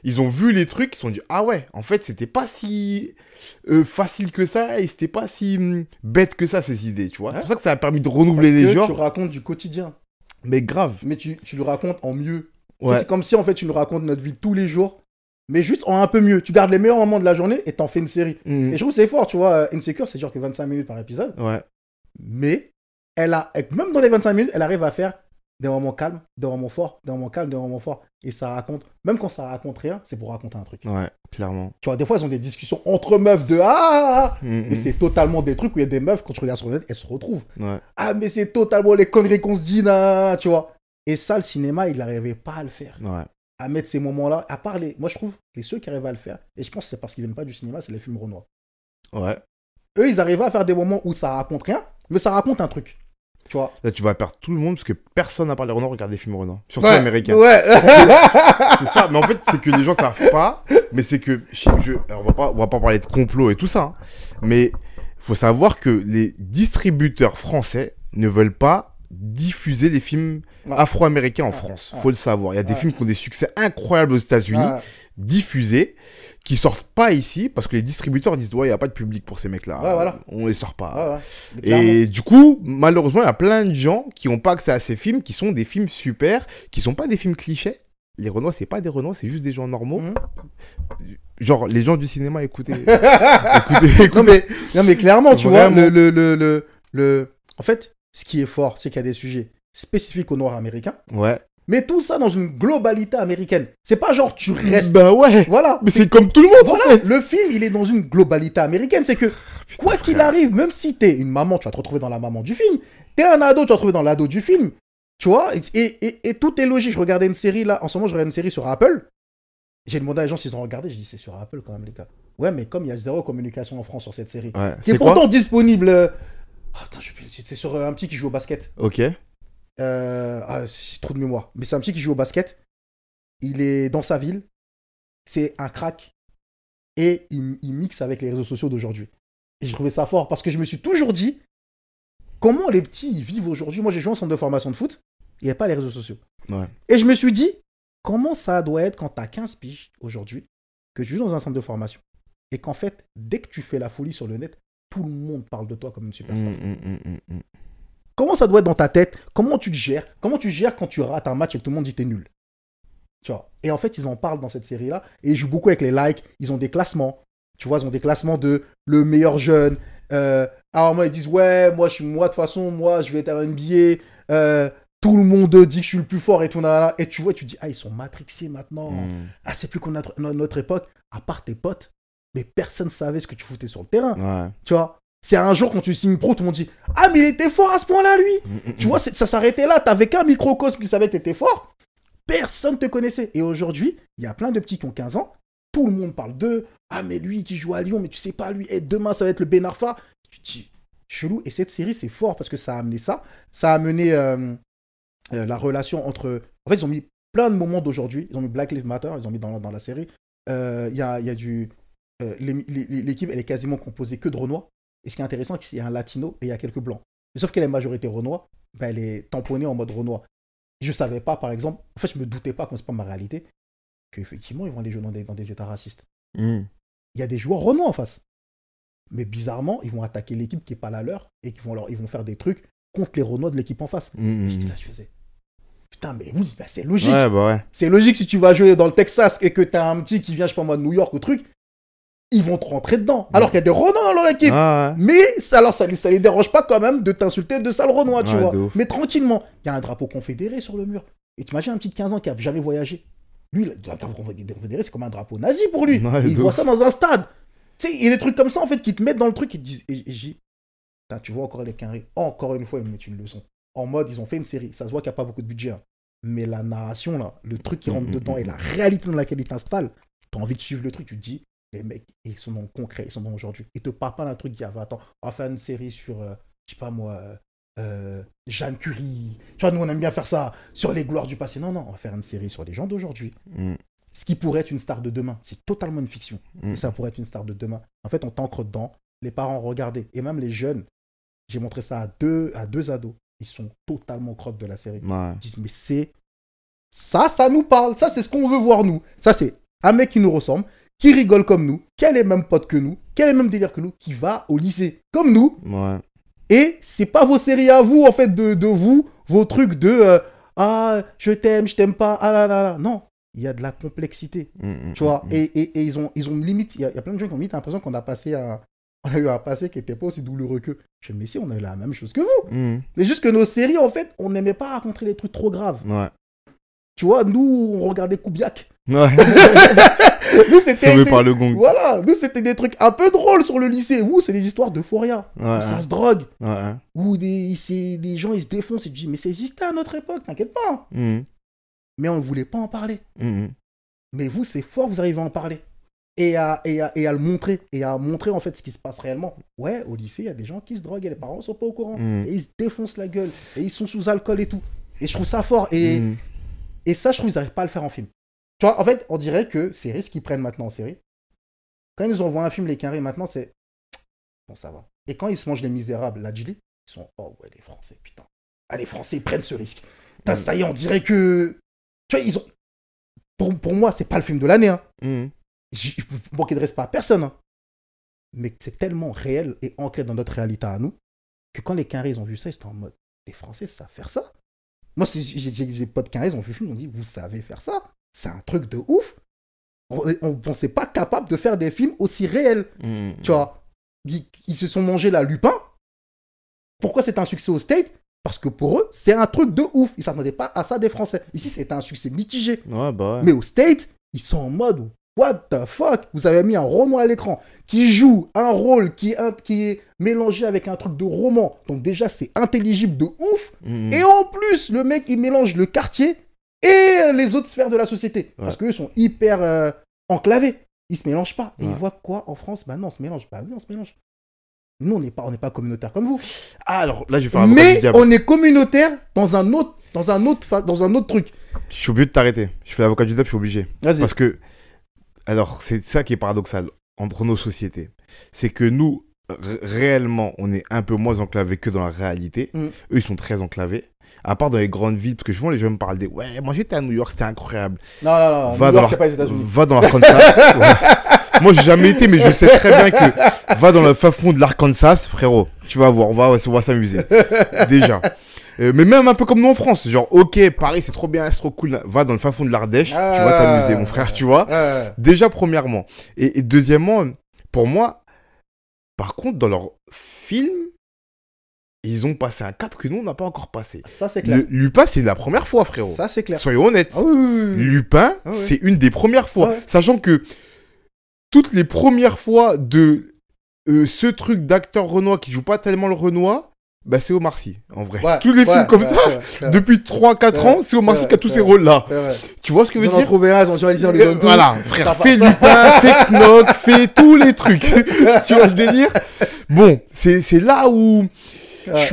ils ont vu les trucs, ils se sont dit, ah ouais, en fait, c'était pas si facile que ça, et c'était pas si bête que ça, ces idées, tu vois. C'est pour ça que ça a permis de renouveler les genres. Tu racontes du quotidien. Mais grave. Mais tu le racontes en mieux. Ouais. C'est comme si, en fait, tu nous racontes notre vie de tous les jours, mais juste en un peu mieux. Tu gardes les meilleurs moments de la journée et t'en fais une série. Et je trouve que c'est fort, tu vois. Insecure, c'est genre que 25 minutes par épisode. Ouais. Mais, même dans les 25 minutes, elle arrive à faire des moments calmes, des moments forts, des moments calmes, des moments forts. Et ça raconte, même quand ça raconte rien, c'est pour raconter un truc. Ouais, clairement. Tu vois, des fois, ils ont des discussions entre meufs de et c'est totalement des trucs où il y a des meufs, quand tu regardes sur le net, elles se retrouvent. Ouais. Ah, mais c'est totalement les conneries qu'on se dit, tu vois. Et ça, le cinéma, il n'arrivait pas à le faire. Ouais. À mettre ces moments-là, à part moi, je trouve, les ceux qui arrivent à le faire, et je pense que c'est parce qu'ils viennent pas du cinéma, c'est les films renois. Ouais. Eux, ils arrivaient à faire des moments où ça raconte rien, mais ça raconte un truc. Tu vois. Là, tu vas perdre tout le monde parce que personne n'a parlé Renoir regarde des films Renoir. Surtout américains. Ouais. C'est ça. Mais en fait, c'est que les gens savent pas. Mais c'est que. Alors, on va pas parler de complot et tout ça. Hein, mais faut savoir que les distributeurs français ne veulent pas diffuser des films afro-américains en France. Faut le savoir. Il y a des films qui ont des succès incroyables aux États-Unis, diffusés, qui sortent pas ici parce que les distributeurs disent ouais, il n'y a pas de public pour ces mecs-là. Voilà. On les sort pas. Ouais. Et du coup, malheureusement, il y a plein de gens qui n'ont pas accès à ces films, qui sont des films super, qui sont pas des films clichés. Les Renois, c'est pas des Renois, c'est juste des gens normaux. Genre, les gens du cinéma, écoutez. écoutez. Non, mais clairement, tu Vraiment. vois, en fait, ce qui est fort, c'est qu'il y a des sujets spécifiques aux Noirs américains. Ouais. Mais tout ça dans une globalité américaine. C'est pas genre tu restes. Bah ouais. Voilà. Mais c'est comme tout le monde, voilà. en fait. Le film, il est dans une globalité américaine. C'est que, quoi qu'il arrive, même si t'es une maman, tu vas te retrouver dans la maman du film. T'es un ado, tu vas te retrouver dans l'ado du film. Tu vois, et tout est logique. Je regardais une série là, en ce moment, je regarde une série sur Apple. J'ai demandé à les gens s'ils ont regardé. J'ai dit, c'est sur Apple quand même, les gars. Ouais, mais comme il y a zéro communication en France sur cette série, Ouais. qui est pourtant disponible. C'est sur un petit qui joue au basket. Ok. J'ai trop de mémoire. Mais c'est un petit qui joue au basket. Il est dans sa ville. C'est un crack. Et il mixe avec les réseaux sociaux d'aujourd'hui. Et j'ai trouvé ça fort parce que je me suis toujours dit comment les petits ils vivent aujourd'hui. Moi, j'ai joué en centre de formation de foot. Il n'y a pas les réseaux sociaux. Ouais. Et je me suis dit comment ça doit être quand tu as 15 piges aujourd'hui, que tu joues dans un centre de formation. Et qu'en fait, dès que tu fais la folie sur le net, tout le monde parle de toi comme une superstar. Comment ça doit être dans ta tête? Comment tu te gères? Comment tu gères quand tu rates un match et que tout le monde dit t'es nul? Tu vois. Et en fait, ils en parlent dans cette série-là. Et ils jouent beaucoup avec les likes. Ils ont des classements. Tu vois, ils ont des classements de le meilleur jeune. Alors moi, ils disent, ouais, moi, de toute façon, moi, je vais être à NBA. Tout le monde dit que je suis le plus fort et tout. Et tu vois, tu te dis, ils sont matrixés maintenant. C'est plus qu'on a notre époque. À part tes potes. Mais personne ne savait ce que tu foutais sur le terrain. Ouais. Tu vois. C'est un jour quand tu signes pro, tout le monde dit mais il était fort à ce point-là, lui. Tu vois, ça s'arrêtait là. T'avais qu'un microcosme qui savait que t'étais fort. Personne te connaissait. Et aujourd'hui, il y a plein de petits qui ont 15 ans. Tout le monde parle d'eux. Mais lui qui joue à Lyon, mais tu sais pas, lui, demain ça va être le Ben Arfa. Tu te dis, chelou. Et cette série, c'est fort parce que ça a amené ça. Ça a amené la relation entre. En fait, ils ont mis plein de moments d'aujourd'hui. Ils ont mis Black Lives Matter, ils ont mis dans la série. Il y a du. L'équipe, elle est quasiment composée que de Renois. Et ce qui est intéressant, c'est qu'il y a un latino et il y a quelques blancs. Mais sauf qu'elle est majorité Renois, elle est tamponnée en mode Renois. Je savais pas, par exemple, en fait, je me doutais pas, comme c'est pas ma réalité, qu'effectivement, ils vont aller jouer dans des états racistes. Il y a des joueurs Renois en face. Mais bizarrement, ils vont attaquer l'équipe qui est pas la leur et ils vont faire des trucs contre les Renois de l'équipe en face. Et je faisais, putain, mais oui, c'est logique. Ouais. C'est logique si tu vas jouer dans le Texas et que t'as un petit qui vient, je sais pas moi, de New York ou truc. ils vont te rentrer dedans. Alors qu'il y a des Renois dans leur équipe. Ah, ouais. Mais alors, ça les dérange pas quand même de t'insulter de sale Renois, tu Ouais, vois. de ouf. Mais tranquillement, il y a un drapeau confédéré sur le mur. Et tu imagines un petit de 15 ans qui a jamais voyagé. Lui, le drapeau confédéré, c'est comme un drapeau nazi pour lui. Ouais, Et il de voit ouf. ça dans un stade. Tu sais, il y a des trucs comme ça, en fait, qui te mettent dans le truc et te disent. Et je dis, putain, tu vois encore les Quinrés. Encore une fois, ils me mettent une leçon. En mode, ils ont fait une série. Ça se voit qu'il n'y a pas beaucoup de budget. Hein. Mais la narration, là, le truc qui rentre dedans et la réalité dans laquelle ils t'installent, t'as envie de suivre le truc. Tu te dis, les mecs, ils sont dans le concret, ils sont dans aujourd'hui. Ils te parlent pas d'un truc d'il y a 20 ans. On va faire une série sur, je sais pas moi, Jeanne Curie. Tu vois, nous, on aime bien faire ça sur les gloires du passé. Non, non, on va faire une série sur les gens d'aujourd'hui. Mm. Ce qui pourrait être une star de demain, c'est totalement une fiction. Mm. Et ça pourrait être une star de demain. En fait, on t'ancre dedans. Les parents regardaient. Et même les jeunes, j'ai montré ça à deux ados. Ils sont totalement croques de la série. Ouais. Ils disent, mais c'est... Ça nous parle. Ça, c'est ce qu'on veut voir, nous. Ça, c'est un mec qui nous ressemble, qui rigole comme nous, qui a les mêmes potes que nous, qui a les mêmes délires que nous, qui va au lycée comme nous. Ouais. Et c'est pas vos séries à vous, en fait, de vous, vos trucs de ah, je t'aime pas, ah là là là. Non, il y a de la complexité, tu vois. Et ils ont limite, il y a plein de gens qui ont limite l'impression qu'on a passé on a eu un passé qui était pas aussi douloureux que. Je me dis, mais si, on a eu la même chose que vous. Mais juste que nos séries, en fait, on n'aimait pas raconter les trucs trop graves. Ouais. Tu vois, nous, on regardait Koubiak. Ouais. Nous, c'était. Sauvé par le gong. Voilà, nous, c'était des trucs un peu drôles sur le lycée. Vous, c'est des histoires d'euphoria. Ouais. Où ça se drogue. Ouais. Où des gens, ils se défoncent. Et tu dis, mais ça existait à notre époque, t'inquiète pas. Mais on ne voulait pas en parler. Mais vous, c'est fort, vous arrivez à en parler. Et à le montrer. Et à montrer, en fait, ce qui se passe réellement. Ouais, au lycée, il y a des gens qui se droguent et les parents ne sont pas au courant. Et ils se défoncent la gueule. Et ils sont sous alcool et tout. Et je trouve ça fort. Et ça, je trouve qu'ils n'arrivent pas à le faire en film. Tu vois, en fait, on dirait que c'est risques qu'ils prennent maintenant en série. Quand ils nous envoient un film, Les Quinrés, maintenant, c'est... Bon, ça va. Et quand ils se mangent Les Misérables, la Gilly, ils sont... Oh ouais, les Français, putain. Ah, les Français, ils prennent ce risque. Putain, ça y est, on dirait que... Tu vois, ils ont... Pour moi, c'est pas le film de l'année. Hein. Je ne manquer de respect à personne. Hein. Mais c'est tellement réel et ancré dans notre réalité à nous que quand les Quinrés, ils ont vu ça, ils étaient en mode... Les Français savent faire ça. Moi, j'ai des potes Quinrés, ils ont vu le film, ils ont dit, vous savez faire ça. C'est un truc de ouf. On ne pensait pas capable de faire des films aussi réels. Tu vois, ils se sont mangés la Lupin. Pourquoi c'est un succès au States? Parce que pour eux, c'est un truc de ouf. Ils ne s'attendaient pas à ça des Français. Ici, c'était un succès mitigé. Ouais, bah ouais. Mais au States, ils sont en mode what the fuck? Vous avez mis un Renoir à l'écran qui joue un rôle qui est mélangé avec un truc de roman. Donc déjà, c'est intelligible de ouf. Et en plus, le mec, il mélange le quartier et les autres sphères de la société. Ouais. Parce qu'eux sont hyper enclavés. Ils se mélangent pas. Et ils voient quoi en France? Bah non, on se mélange. Bah oui, on se mélange. Nous, on n'est pas communautaire comme vous. Ah, alors là, je vais faire un avocat du Mais diable. on est communautaire dans un autre truc. Je suis obligé de t'arrêter. Je fais l'avocat du diable, je suis obligé. Vas-y. Parce que, alors, c'est ça qui est paradoxal entre nos sociétés. C'est que nous, réellement, on est un peu moins enclavés que dans la réalité. Eux, ils sont très enclavés. À part dans les grandes villes, parce que souvent les gens me parlent des ouais, moi j'étais à New York, c'était incroyable. Non, New York, c'est pas les États-Unis. Va dans l'Arkansas. Ouais. Moi j'ai jamais été, mais je sais très bien que va dans le fin fond de l'Arkansas, frérot. Tu vas voir, on va s'amuser. Déjà. Mais même un peu comme nous en France, genre ok, Paris c'est trop bien, c'est trop cool. Va dans le fin fond de l'Ardèche, tu vas t'amuser, mon frère, tu vois. Déjà premièrement. Et deuxièmement, pour moi, par contre, dans leurs films, ils ont passé un cap que nous, on n'a pas encore passé. Ça, c'est clair. Lupin, c'est la première fois, frérot. Ça, c'est clair. Soyons honnêtes. Ah, oui. Lupin, c'est une des premières fois. Sachant que toutes les premières fois de ce truc d'acteur renois qui joue pas tellement le renois, bah, c'est Omar Sy, en vrai. Tous les films comme ça, depuis 3-4 ans, c'est Omar Sy qui a tous ces rôles-là. Tu vois ce que je veux dire? Ils en ont trouvé un, ils ont choisi les deux. Voilà, frère, fais Lupin, fais Knock, fais tous les trucs. Tu vois le délire? Bon, c'est là où...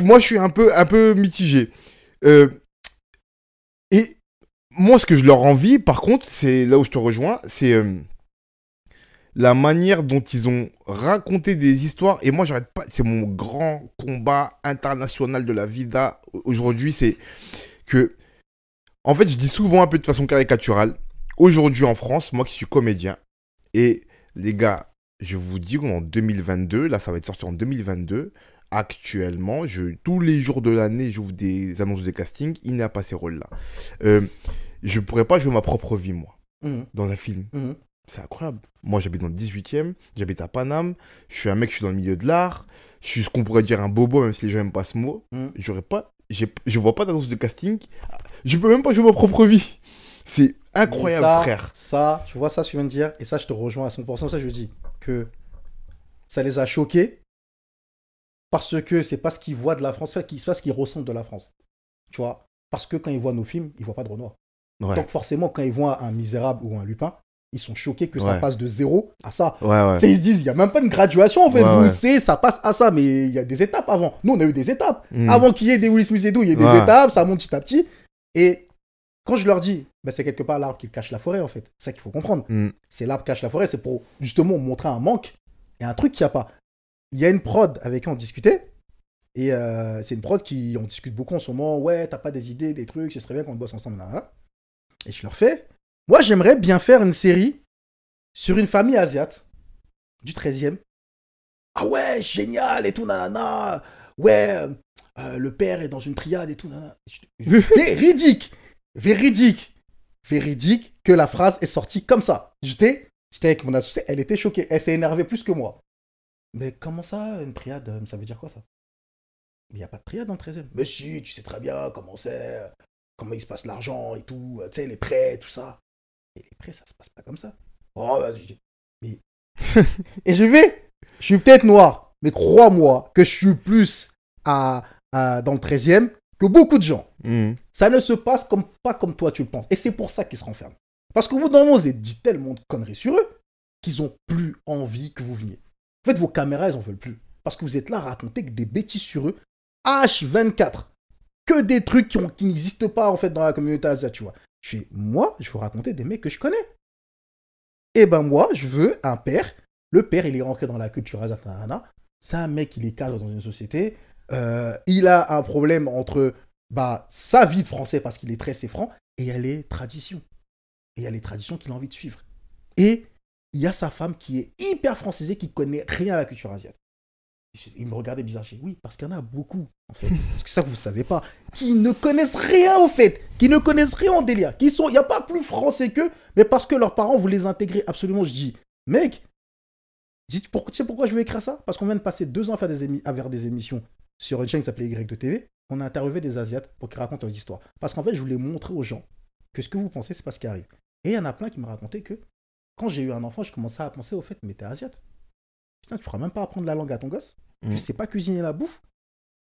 Moi, je suis un peu mitigé. Et moi, ce que je leur envie, par contre, c'est là où je te rejoins, c'est la manière dont ils ont raconté des histoires. Et moi, j'arrête pas. C'est mon grand combat international de la vida aujourd'hui. C'est que, en fait, je dis souvent un peu de façon caricaturale. Aujourd'hui, en France, moi qui suis comédien, et les gars, je vous dis qu'en 2022, là, ça va être sorti en 2022. Actuellement, tous les jours de l'année, j'ouvre des annonces de casting. Il n'y a pas ces rôles-là. Je ne pourrais pas jouer ma propre vie, moi, dans un film. C'est incroyable. Moi, j'habite dans le 18e, j'habite à Paname, je suis un mec, je suis dans le milieu de l'art, je suis ce qu'on pourrait dire un bobo, même si les gens n'aiment pas ce mot. J'aurais pas, je vois pas d'annonce de casting. Je peux même pas jouer ma propre vie. C'est incroyable, ça, frère. Ça, tu vois ça, tu viens de dire, et ça, je te rejoins à 100%. Ça, je dis que ça les a choqués parce que c'est pas ce qu'ils voient de la France, c'est pas ce qu'ils ressentent de la France. Tu vois, parce que quand ils voient nos films, ils voient pas de Renoir. Ouais. Donc forcément, quand ils voient un Misérable ou un Lupin, ils sont choqués que ça passe de 0 à ça. Ouais. Ils se disent, il n'y a même pas une graduation en fait. Ouais, ça passe à ça, mais il y a des étapes avant. Nous, on a eu des étapes. Avant qu'il y ait des Will Smith et tout, il y a des étapes, ça monte petit à petit. Et quand je leur dis, ben, c'est quelque part l'arbre qui cache la forêt en fait. C'est ça qu'il faut comprendre. C'est l'arbre qui cache la forêt, c'est pour justement montrer un manque et un truc qu'il n'y a pas. Il y a une prod avec qui on discutait. Et c'est une prod qui, on discute beaucoup en ce moment. Ouais, t'as pas des idées, des trucs, ce serait bien qu'on bosse ensemble. Là. Et je leur fais, moi j'aimerais bien faire une série sur une famille asiate du 13e. Ah ouais, génial et tout, nanana. Ouais, le père est dans une triade et tout, nanana. Véridique que la phrase est sortie comme ça. J'étais avec mon associé, elle était choquée. Elle s'est énervée plus que moi. Mais comment ça, une triade, ça veut dire quoi ça? Il n'y a pas de triade dans le 13e. Mais si, tu sais très bien comment c'est, comment il se passe l'argent et tout, tu sais, les prêts, tout ça. Et les prêts, ça se passe pas comme ça. Oh, vas-y. Mais... Et je suis peut-être noir, mais crois-moi que je suis plus dans le 13e que beaucoup de gens. Ça ne se passe pas comme toi tu le penses. Et c'est pour ça qu'ils se renferment. Parce qu'au bout d'un moment, vous avez dit tellement de conneries sur eux qu'ils ont plus envie que vous veniez. En fait, vos caméras, ils en veulent plus. Parce que vous êtes là à raconter que des bêtises sur eux. H24. Que des trucs qui n'existent pas, en fait, dans la communauté asiatique, tu vois. Moi, je veux raconter des mecs que je connais. Et ben moi, je veux un père. Le père, il est rentré dans la culture asiatique. C'est un mec, il est cadre dans une société. Il a un problème entre sa vie de français parce qu'il est très franc. Et il y a les traditions. Et il y a les traditions qu'il a envie de suivre. Et il y a sa femme qui est hyper francisée, qui connaît rien à la culture asiatique. Il me regardait bizarre. Je dis oui, parce qu'il y en a beaucoup, en fait. Parce que ça, vous ne savez pas. Qui ne connaissent rien, au fait. Qui ne connaissent rien en délire. Il n'y a pas plus français qu'eux, mais parce que leurs parents voulaient les intégrer absolument. Je dis, mec, tu sais pourquoi je veux écrire ça? Parce qu'on vient de passer 2 ans à faire des émissions sur une chaîne qui s'appelait Y de TV. On a interviewé des Asiates pour qu'ils racontent leurs histoires. Parce qu'en fait, je voulais montrer aux gens que ce que vous pensez, c'est pas ce qui arrive. Et il y en a plein qui me racontaient que quand j'ai eu un enfant, je commençais à penser au fait, mais t'es asiate. Putain, tu ne pourras même pas apprendre la langue à ton gosse. Tu sais pas cuisiner la bouffe.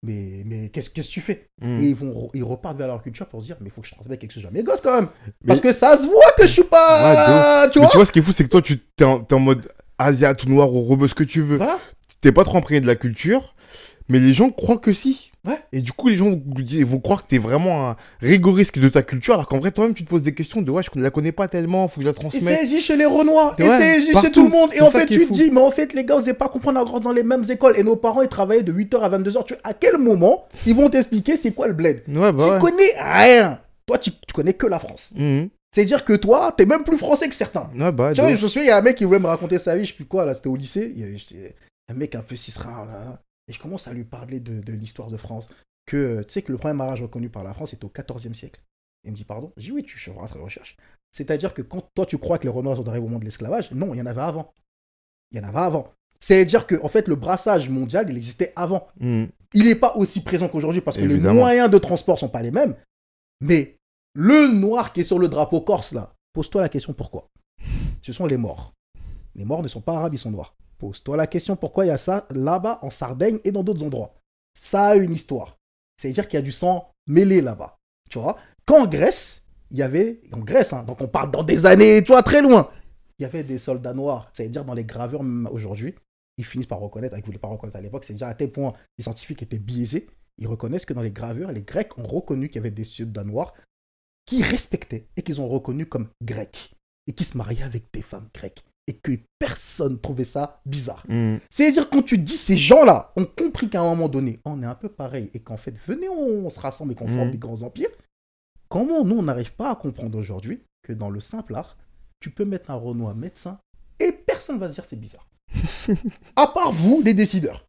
Mais qu'est-ce que tu fais? Et ils repartent vers leur culture pour se dire, mais il faut que je transmette quelque chose à mes gosses quand même. Parce que ça se voit que je suis pas... tu vois, ce qui est fou, c'est que toi, t'es en mode asiate ou noir ou rebeu, ce que tu veux. Voilà. T'es pas trop imprégné de la culture, mais les gens croient que si. Ouais. Et du coup, les gens vont croire que t'es vraiment un rigoriste de ta culture, alors qu'en vrai, toi-même, tu te poses des questions de ouais, je ne la connais pas tellement, faut que je la transmette. Et c'est existe chez les Renois, et c'est existe chez tout le monde. Et en fait, tu te dis, mais en fait, les gars, vous n'allez pas comprendre à grandir dans les mêmes écoles. Et nos parents, ils travaillaient de 8h à 22h. À quel moment ils vont t'expliquer c'est quoi le bled? Tu connais rien. Toi, tu connais que la France. C'est-à-dire que toi, t'es même plus français que certains. Tu vois, je me souviens, il y a un mec qui voulait me raconter sa vie, je sais plus quoi, là, c'était au lycée. Il y a un mec un peu cisra, et je commence à lui parler de l'histoire de France. Que tu sais que le premier mariage reconnu par la France est au XIVe siècle. Il me dit pardon. Je dis oui, je suis en train de recherche. C'est-à-dire que quand toi tu crois que les Renois sont arrivés au moment de l'esclavage, non, il y en avait avant. C'est-à-dire que en fait le brassage mondial, il existait avant. Il n'est pas aussi présent qu'aujourd'hui parce que les moyens de transport sont pas les mêmes. Mais le noir qui est sur le drapeau corse là, pose-toi la question pourquoi. Ce sont les morts. Les morts ne sont pas arabes, ils sont noirs. Pose-toi la question pourquoi il y a ça là-bas en Sardaigne et dans d'autres endroits. Ça a une histoire. C'est-à-dire qu'il y a du sang mêlé là-bas. Tu vois, quand en Grèce, il y avait... En Grèce, hein, donc on part dans des années, tu vois, très loin. Il y avait des soldats noirs. C'est-à-dire dans les graveurs, même aujourd'hui, ils finissent par reconnaître, ils ne voulaient pas reconnaître à l'époque, c'est-à-dire à tel point les scientifiques étaient biaisés, ils reconnaissent que dans les graveurs, les Grecs ont reconnu qu'il y avait des soldats noirs qui respectaient et qu'ils ont reconnus comme grecs. Et qui se mariaient avec des femmes grecques. Et que personne trouvait ça bizarre. C'est-à-dire quand tu dis ces gens-là ont compris qu'à un moment donné, on est un peu pareil et qu'en fait, venez, on se rassemble et qu'on forme des grands empires, comment nous, on n'arrive pas à comprendre aujourd'hui que dans le simple art, tu peux mettre un Renoir médecin et personne ne va se dire c'est bizarre. À part vous, les décideurs.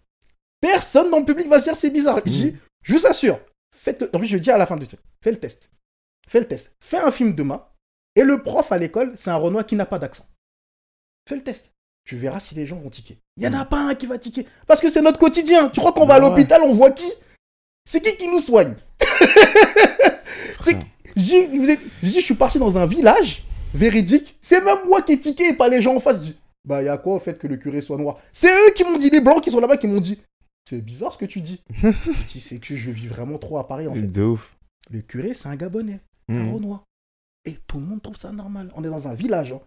Personne dans le public va se dire c'est bizarre. Je vous assure, faites-le. En plus, je dis à la fin du truc, fais le test. Fais un film demain et le prof à l'école, c'est un Renoir qui n'a pas d'accent. Fais le test. Tu verras si les gens vont tiquer. Il n'y en a pas un qui va tiquer. Parce que c'est notre quotidien. Tu crois qu'on va à l'hôpital, on voit qui? C'est qui nous soigne? Je suis parti dans un village véridique. C'est même moi qui ai tiqué et pas les gens en face. Je dis, bah, il y a quoi au fait que le curé soit noir? C'est eux qui m'ont dit, les blancs qui sont là-bas, qui m'ont dit, c'est bizarre ce que tu dis. Je dis, c'est que je vis vraiment trop à Paris, en fait. De ouf. Le curé, c'est un Gabonais, un Renoir. Et tout le monde trouve ça normal. On est dans un village. Hein.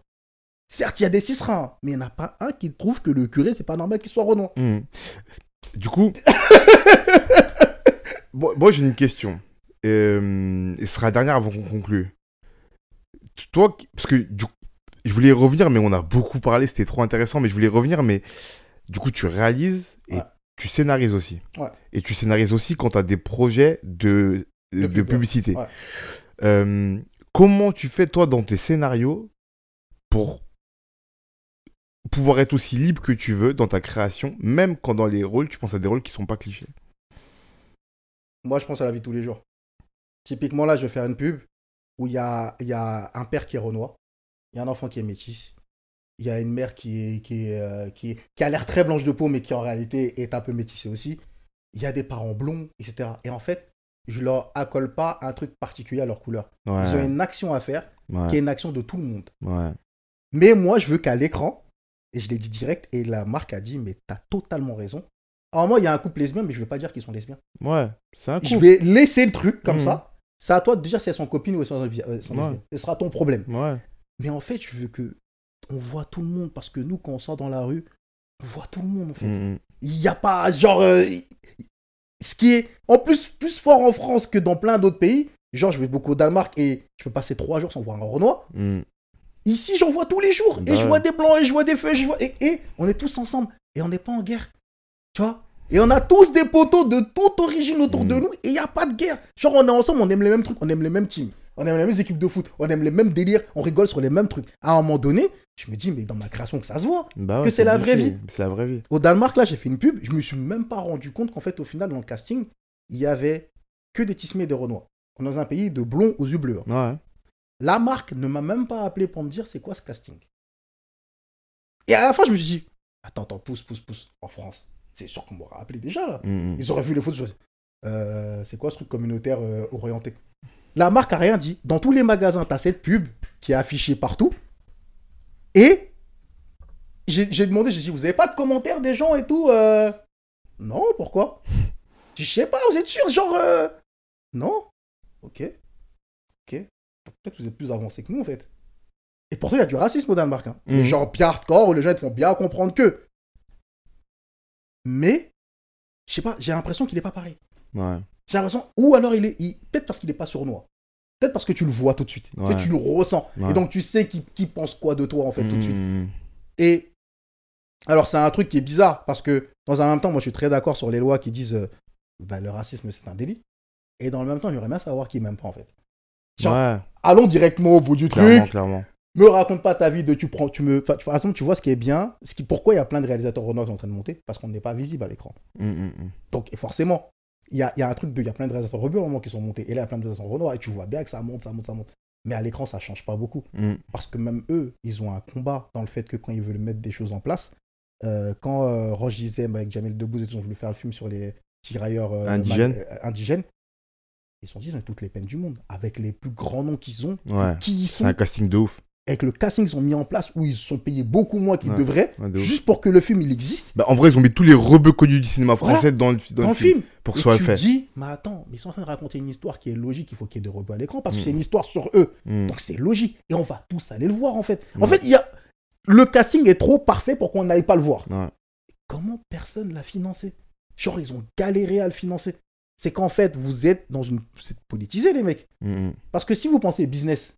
Certes, il y a des Cisrins, mais il n'y en a pas un qui trouve que le curé, c'est pas normal qu'il soit Renoir. Du coup, moi j'ai une question. Et ce sera la dernière avant qu'on conclue. Toi, parce que je voulais revenir, mais on a beaucoup parlé, c'était trop intéressant, mais je voulais revenir, mais du coup, tu réalises et tu scénarises aussi. Ouais. Et tu scénarises aussi quand tu as des projets de publicité. Ouais. Comment tu fais, toi, dans tes scénarios pour pouvoir être aussi libre que tu veux dans ta création, même quand dans les rôles, tu penses à des rôles qui sont pas clichés? Moi, je pense à la vie de tous les jours. Typiquement, là, je vais faire une pub où il y a un père qui est Renoir, il y a un enfant qui est métis, il y a une mère qui a l'air très blanche de peau, mais qui en réalité est un peu métissée aussi. Il y a des parents blonds, etc. Et en fait, je leur accole pas un truc particulier à leur couleur. Ouais. Ils ont une action à faire qui est une action de tout le monde. Ouais. Mais moi, je veux qu'à l'écran, et je l'ai dit direct, et la marque a dit, mais t'as totalement raison. Alors moi, il y a un couple lesbien, mais je ne veux pas dire qu'ils sont lesbiens. Ouais, c'est un couple. Je vais laisser le truc comme ça. C'est à toi de dire si elles sont copines ou elles sont lesbiennes. Ce sera ton problème. Ouais. Mais en fait, je veux que on voit tout le monde, parce que nous, quand on sort dans la rue, on voit tout le monde, en fait. Il n'y a pas, genre... ce qui est, en plus fort en France que dans plein d'autres pays, genre, je vais beaucoup au Danemark et je peux passer 3 jours sans voir un Renoir. Ici, j'en vois tous les jours. Et je vois des blancs, et je vois des feux, et on est tous ensemble. Et on n'est pas en guerre. Tu vois? Et on a tous des poteaux de toute origine autour de nous, et il n'y a pas de guerre. Genre, on est ensemble, on aime les mêmes trucs, on aime les mêmes teams, on aime les mêmes équipes de foot, on aime les mêmes délires, on rigole sur les mêmes trucs. À un moment donné, je me dis, mais dans ma création, que ça se voit, que c'est la vraie vie. C'est la vraie vie. Au Danemark, là, j'ai fait une pub, je me suis même pas rendu compte qu'en fait, au final, dans le casting, il y avait que des tismés et des Renois. On est dans un pays de blonds aux yeux bleus. Ouais. La marque ne m'a même pas appelé pour me dire c'est quoi ce casting. Et à la fin, je me suis dit, attends, pousse. En France, c'est sûr qu'on m'aura appelé déjà, là. Ils auraient vu les photos. C'est quoi ce truc communautaire orienté? La marque a rien dit. Dans tous les magasins, t'as cette pub qui est affichée partout. Et j'ai demandé, j'ai dit, vous avez pas de commentaires des gens et tout Non, pourquoi? Je sais pas, vous êtes sûr, genre... Non. Ok. Peut-être que vous êtes plus avancé que nous, en fait. Et pourtant, il y a du racisme au Danemark. Hein. Les gens bien hardcore, où les gens ils te font bien comprendre que... Mais, je sais pas, j'ai l'impression qu'il est pas pareil. Ouais. J'ai l'impression... Ou alors, peut-être parce qu'il est pas sournois. Peut-être parce que tu le vois tout de suite. Ouais. Que tu le ressens. Ouais. Et donc, tu sais qui pense quoi de toi, en fait, tout de suite. Et... Alors, c'est un truc qui est bizarre, parce que, dans un même temps, moi, je suis très d'accord sur les lois qui disent le racisme, c'est un délit. Et dans le même temps, j'aimerais bien savoir qui m'aime pas, en fait. Genre, allons directement au bout du truc. Clairement. Me raconte pas ta vie de par exemple, tu vois ce qui est bien, pourquoi il y a plein de réalisateurs Renoir qui sont en train de monter, parce qu'on n'est pas visible à l'écran. Donc, et forcément, il y a un truc il y a plein de réalisateurs rebeux au moment qui sont montés, et là, il y a plein de réalisateurs Renoir, et tu vois bien que ça monte. Mais à l'écran, ça change pas beaucoup. Parce que même eux, ils ont un combat dans le fait que quand ils veulent mettre des choses en place, quand Roche disait avec Jamel Debbouze, ils ont voulu faire le film sur les tirailleurs indigènes, ils ont toutes les peines du monde, avec les plus grands noms qu'ils ont, qui ils sont. C'est un casting de ouf. Avec le casting, ils ont mis en place où ils sont payés beaucoup moins qu'ils devraient, juste pour que le film il existe. Bah, en vrai, ils ont mis tous les rebeux connus du cinéma français dans le film. Pour que ce soit fait. Tu te dis, mais attends, mais ils sont en train de raconter une histoire qui est logique, il faut qu'il y ait des rebeux à l'écran, parce que c'est une histoire sur eux. Donc c'est logique. Et on va tous aller le voir, en fait. En fait, le casting est trop parfait pour qu'on n'aille pas le voir. Comment personne l'a financé? Genre, ils ont galéré à le financer. C'est qu'en fait, vous êtes dans une... C'est politisé, les mecs. Parce que si vous pensez business,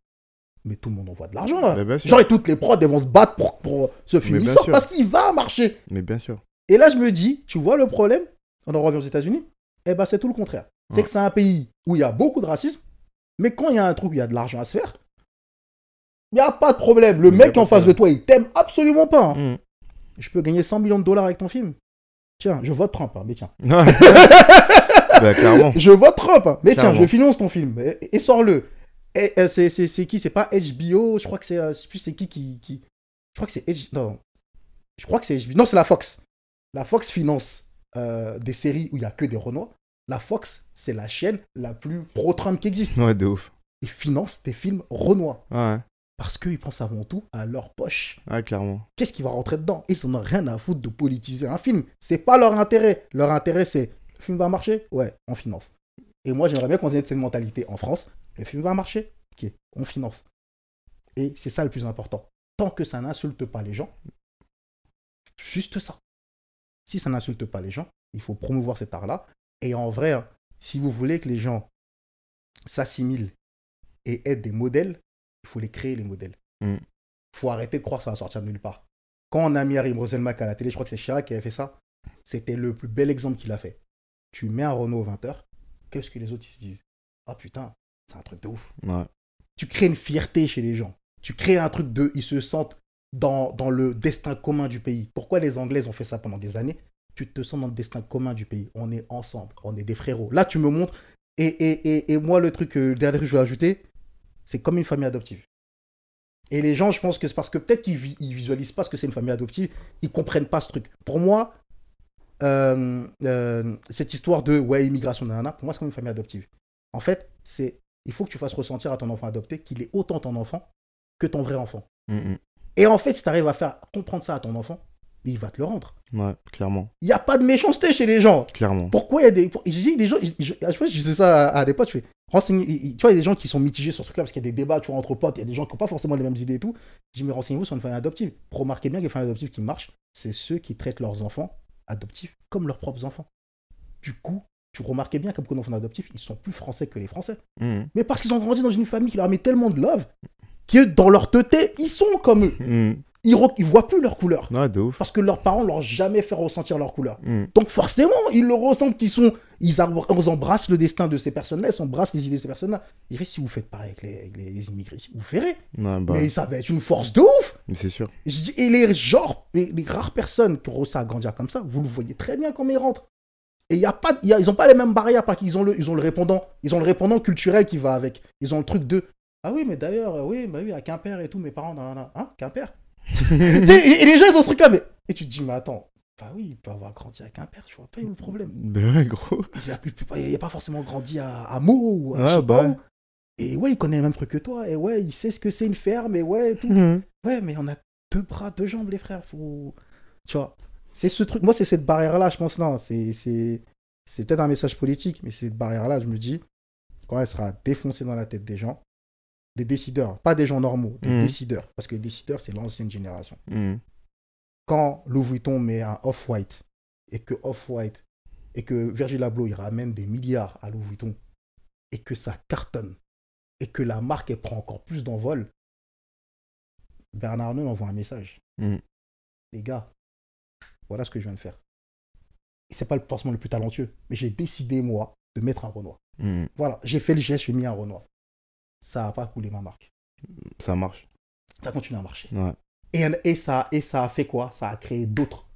mais tout le monde envoie de l'argent, là. Genre, et toutes les prods, elles vont se battre pour ce film. Il sort parce qu'il va marcher. Mais bien sûr. Et là, je me dis, tu vois le problème? On en revient aux États-Unis. Eh ben, c'est tout le contraire. C'est que c'est un pays où il y a beaucoup de racisme, mais quand il y a un truc où il y a de l'argent à se faire, il n'y a pas de problème. Le mec en face de toi, il t'aime absolument pas. Hein. Je peux gagner 100 millions de dollars avec ton film. Tiens, je vote Trump, hein, mais tiens. Bah, clairement. Je vote Trump, hein, mais tiens, je finance ton film et sors-le. Et c'est qui? C'est pas HBO, je crois que c'est plus c'est qui crois que c'est non, je crois que c'est HBO. Non, c'est la Fox. La Fox finance des séries où il n'y a que des Renois. La Fox, c'est la chaîne la plus pro-Trump qui existe. Ouais, de ouf. Ils financent des films Renois. Ouais, Parce qu'ils pensent avant tout à leur poche. ouais, clairement. Qu'est-ce qui va rentrer dedans? Ils n'en ont rien à foutre de politiser un film. C'est pas leur intérêt. Leur intérêt, c'est le film va marcher? Ouais, on finance. Et moi, j'aimerais bien qu'on ait cette mentalité en France. Le film va marcher? Ok, on finance. Et c'est ça le plus important. Tant que ça n'insulte pas les gens, juste ça. Si ça n'insulte pas les gens, il faut promouvoir cet art-là. Et en vrai, hein, si vous voulez que les gens s'assimilent et aient des modèles, il faut les créer, les modèles. Il faut arrêter de croire que ça va sortir de nulle part. Quand on a mis Harry Roselmack à la télé, je crois que c'est Chirac qui avait fait ça, c'était le plus bel exemple qu'il a fait. Tu mets un Renault aux 20h, qu'est-ce que les autres ils se disent? Ah putain, c'est un truc de ouf. Ouais. Tu crées une fierté chez les gens. Tu crées un truc de... Ils se sentent dans le destin commun du pays. Pourquoi les Anglais ont fait ça pendant des années? Tu te sens dans le destin commun du pays. On est ensemble. On est des frérots. Là, tu me montres. Et moi, le dernier truc que je vais ajouter, c'est comme une famille adoptive. Et les gens, je pense que c'est parce que peut-être qu'ils visualisent pas ce que c'est une famille adoptive. Ils comprennent pas ce truc. Pour moi, cette histoire de immigration, nanana, pour moi, c'est comme une famille adoptive. En fait, il faut que tu fasses ressentir à ton enfant adopté qu'il est autant ton enfant que ton vrai enfant. Et en fait, si tu arrives à faire comprendre ça à ton enfant, il va te le rendre. Ouais, clairement. Il n'y a pas de méchanceté chez les gens. Clairement. Pourquoi il y a des... Je dis des gens... À chaque fois, je disais ça à des potes, je fais... Renseignez... Tu vois, il y a des gens qui sont mitigés sur ce truc-là parce qu'il y a des débats, tu vois, entre potes, il y a des gens qui n'ont pas forcément les mêmes idées et tout. Je dis, mais renseignez-vous sur une famille adoptive. Remarquez bien que les familles adoptives qui marchent, c'est ceux qui traitent leurs enfants adoptifs comme leurs propres enfants. Du coup, tu remarquais bien comme nos enfants adoptifs, ils sont plus français que les Français. Mais parce qu'ils ont grandi dans une famille qui leur met tellement de love que dans leur teuté, ils sont comme eux. Ils voient plus leur couleur. Ouais, de ouf. Parce que leurs parents leur ont jamais fait ressentir leur couleur. Donc forcément, ils le ressentent ils embrassent le destin de ces personnes-là, ils embrassent les idées de ces personnes-là. Il fait, si vous faites pareil avec les immigrés, vous ferez. Ouais, bah. Mais ça va être une force de ouf. Mais c'est sûr. Je dis, et les rares personnes qui ont réussi à grandir comme ça, vous le voyez très bien quand ils rentrent. Et ils n'ont pas les mêmes barrières parce qu'ils ont le répondant. Ils ont le répondant culturel qui va avec. Ils ont le truc de, ah oui, mais d'ailleurs, oui, à Quimper et tout, mes parents, hein, Quimper. Et les gens, ils ont ce truc-là, mais... Et tu te dis, mais attends, bah oui, il peut avoir grandi à Quimper, tu vois pas, il y a eu le problème. Mais ouais, gros. Il n'a pas forcément grandi à Meaux ou à ouais, bah. Où. Et ouais, il connaît le même truc que toi, et ouais, il sait ce que c'est une ferme, et ouais, et tout. Ouais, mais on a 2 bras, 2 jambes, les frères, faut... Tu vois, c'est ce truc, moi, c'est cette barrière-là, je pense, non, c'est peut-être un message politique, mais cette barrière-là, je me dis, quand elle sera défoncée dans la tête des gens, des décideurs, pas des gens normaux, des décideurs. Parce que les décideurs, c'est l'ancienne génération. Quand Louis Vuitton met un Off-White et que Virgil Abloh, il ramène des milliards à Louis Vuitton et que ça cartonne et que la marque, elle prend encore plus d'envol, Bernard Arnault envoie un message. Les gars, voilà ce que je viens de faire. Et c'est pas forcément le plus talentueux, mais j'ai décidé, moi, de mettre un Renoir. Voilà, j'ai fait le geste, j'ai mis un Renoir. Ça n'a pas coulé ma marque. Ça marche. Ça continue à marcher. Ouais. Et ça a fait quoi? Ça a créé d'autres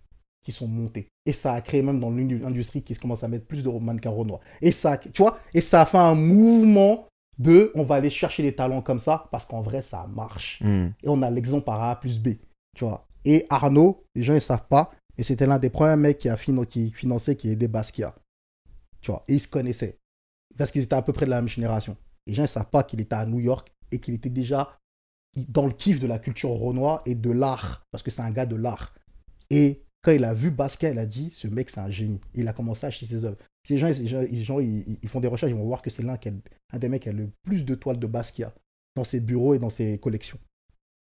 qui sont montés. Et ça a créé même dans l'industrie qui commence à mettre plus de mannequins Renoir. Et ça, tu vois, et ça a fait un mouvement de on va aller chercher les talents comme ça parce qu'en vrai, ça marche. Et on a l'exemple par A plus B. Tu vois. Et Arnaud, les gens ne savent pas, mais c'était l'un des premiers mecs qui finançait, qui aidait Basquiat. Tu vois. Et ils se connaissaient. Parce qu'ils étaient à peu près de la même génération. Les gens ne savent pas qu'il était à New York et qu'il était déjà dans le kiff de la culture renois et de l'art, parce que c'est un gars de l'art. Et quand il a vu Basquiat, il a dit, ce mec, c'est un génie. Et il a commencé à acheter ses œuvres. Ces gens, ils font des recherches, ils vont voir que c'est un des mecs qui a le plus de toiles de Basquiat dans ses bureaux et dans ses collections.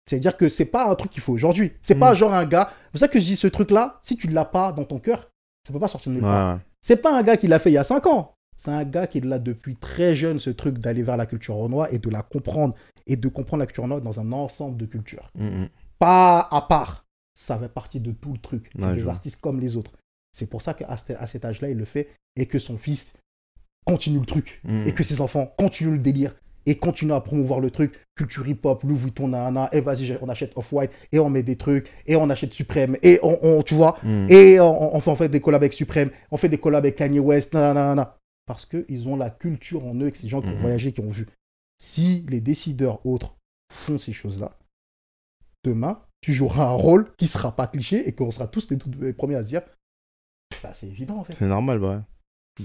C'est-à-dire que c'est pas un truc qu'il faut aujourd'hui. C'est pas genre un gars... C'est pour ça que je dis ce truc-là, si tu ne l'as pas dans ton cœur, ça peut pas sortir de nulle part. C'est pas un gars qui l'a fait il y a 5 ans. C'est un gars qui l'a depuis très jeune, ce truc d'aller vers la culture renoise et de la comprendre et de comprendre la culture renoise dans un ensemble de cultures. Pas à part. Ça fait partie de tout le truc. C'est des artistes comme les autres. C'est pour ça qu'à cet âge-là, il le fait et que son fils continue le truc et que ses enfants continuent le délire et continuent à promouvoir le truc. Culture hip-hop, Louis Vuitton, et vas-y, on achète Off-White et on met des trucs et on achète Supreme et tu vois, et on fait des collabs avec Supreme, on fait des collabs avec Kanye West, parce qu'ils ont la culture en eux, et que ces gens qui ont voyagé, qui ont vu. Si les décideurs autres font ces choses-là, demain, tu joueras un rôle qui sera pas cliché et qu'on sera tous les premiers à se dire, bah, c'est évident, en fait. C'est normal, bah.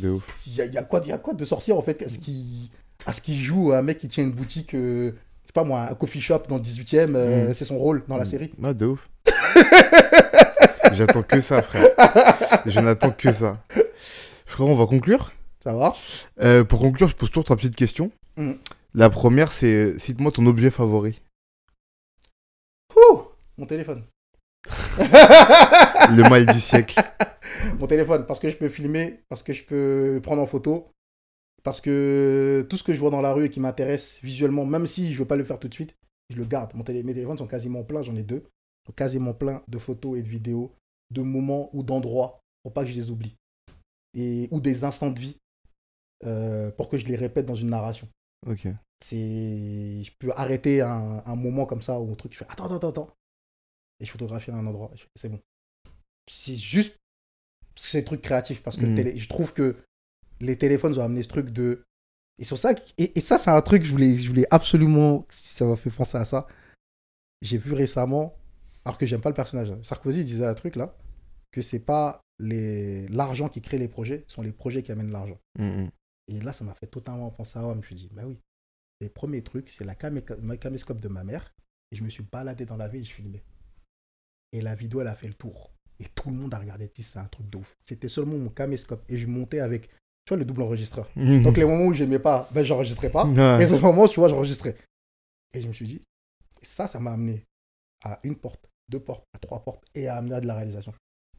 De ouf. Il y a quoi de sorcier, en fait, à ce qu'il joue un mec qui tient une boutique, je sais pas moi, un coffee shop dans le 18e, c'est son rôle dans la série. Ah, de ouf. J'attends que ça, frère. Je n'attends que ça. Frérot, on va conclure. Ça va? Pour conclure, je pose toujours 3 petites questions. Mm. La première, c'est cite-moi ton objet favori. Ouh, mon téléphone. Le mal du siècle. Mon téléphone, parce que je peux filmer, parce que je peux prendre en photo, parce que tout ce que je vois dans la rue et qui m'intéresse visuellement, même si je veux pas le faire tout de suite, je le garde. Mes téléphones sont quasiment pleins, j'en ai 2. Sont quasiment pleins de photos et de vidéos, de moments ou d'endroits, pour pas que je les oublie. Ou des instants de vie, pour que je les répète dans une narration. Ok. Je peux arrêter un moment comme ça, ou un truc, je fais attends. Et je photographie à un endroit, c'est bon. C'est juste ces trucs créatifs, parce que je trouve que les téléphones ont amené ce truc de... Et sur ça, et ça, c'est un truc que je voulais absolument... Ça m'a fait penser à ça. J'ai vu récemment, alors que j'aime pas le personnage, Sarkozy disait un truc là, que c'est pas l'argent qui crée les projets, ce sont les projets qui amènent l'argent. Et là, ça m'a fait totalement penser à ça. Je me suis dit, bah oui, les premiers trucs, c'est la caméscope de ma mère. Et je me suis baladé dans la ville et je filmais. Et la vidéo, elle a fait le tour. Et tout le monde a regardé, c'est un truc de ouf. C'était seulement mon caméscope. Et je montais avec, tu vois, le double enregistreur. Donc les moments où j'aimais pas, ben j'enregistrais pas. Et les moments, tu vois, j'enregistrais. Et je me suis dit, ça m'a amené à 1 porte, 2 portes, à 3 portes, et à amener à de la réalisation.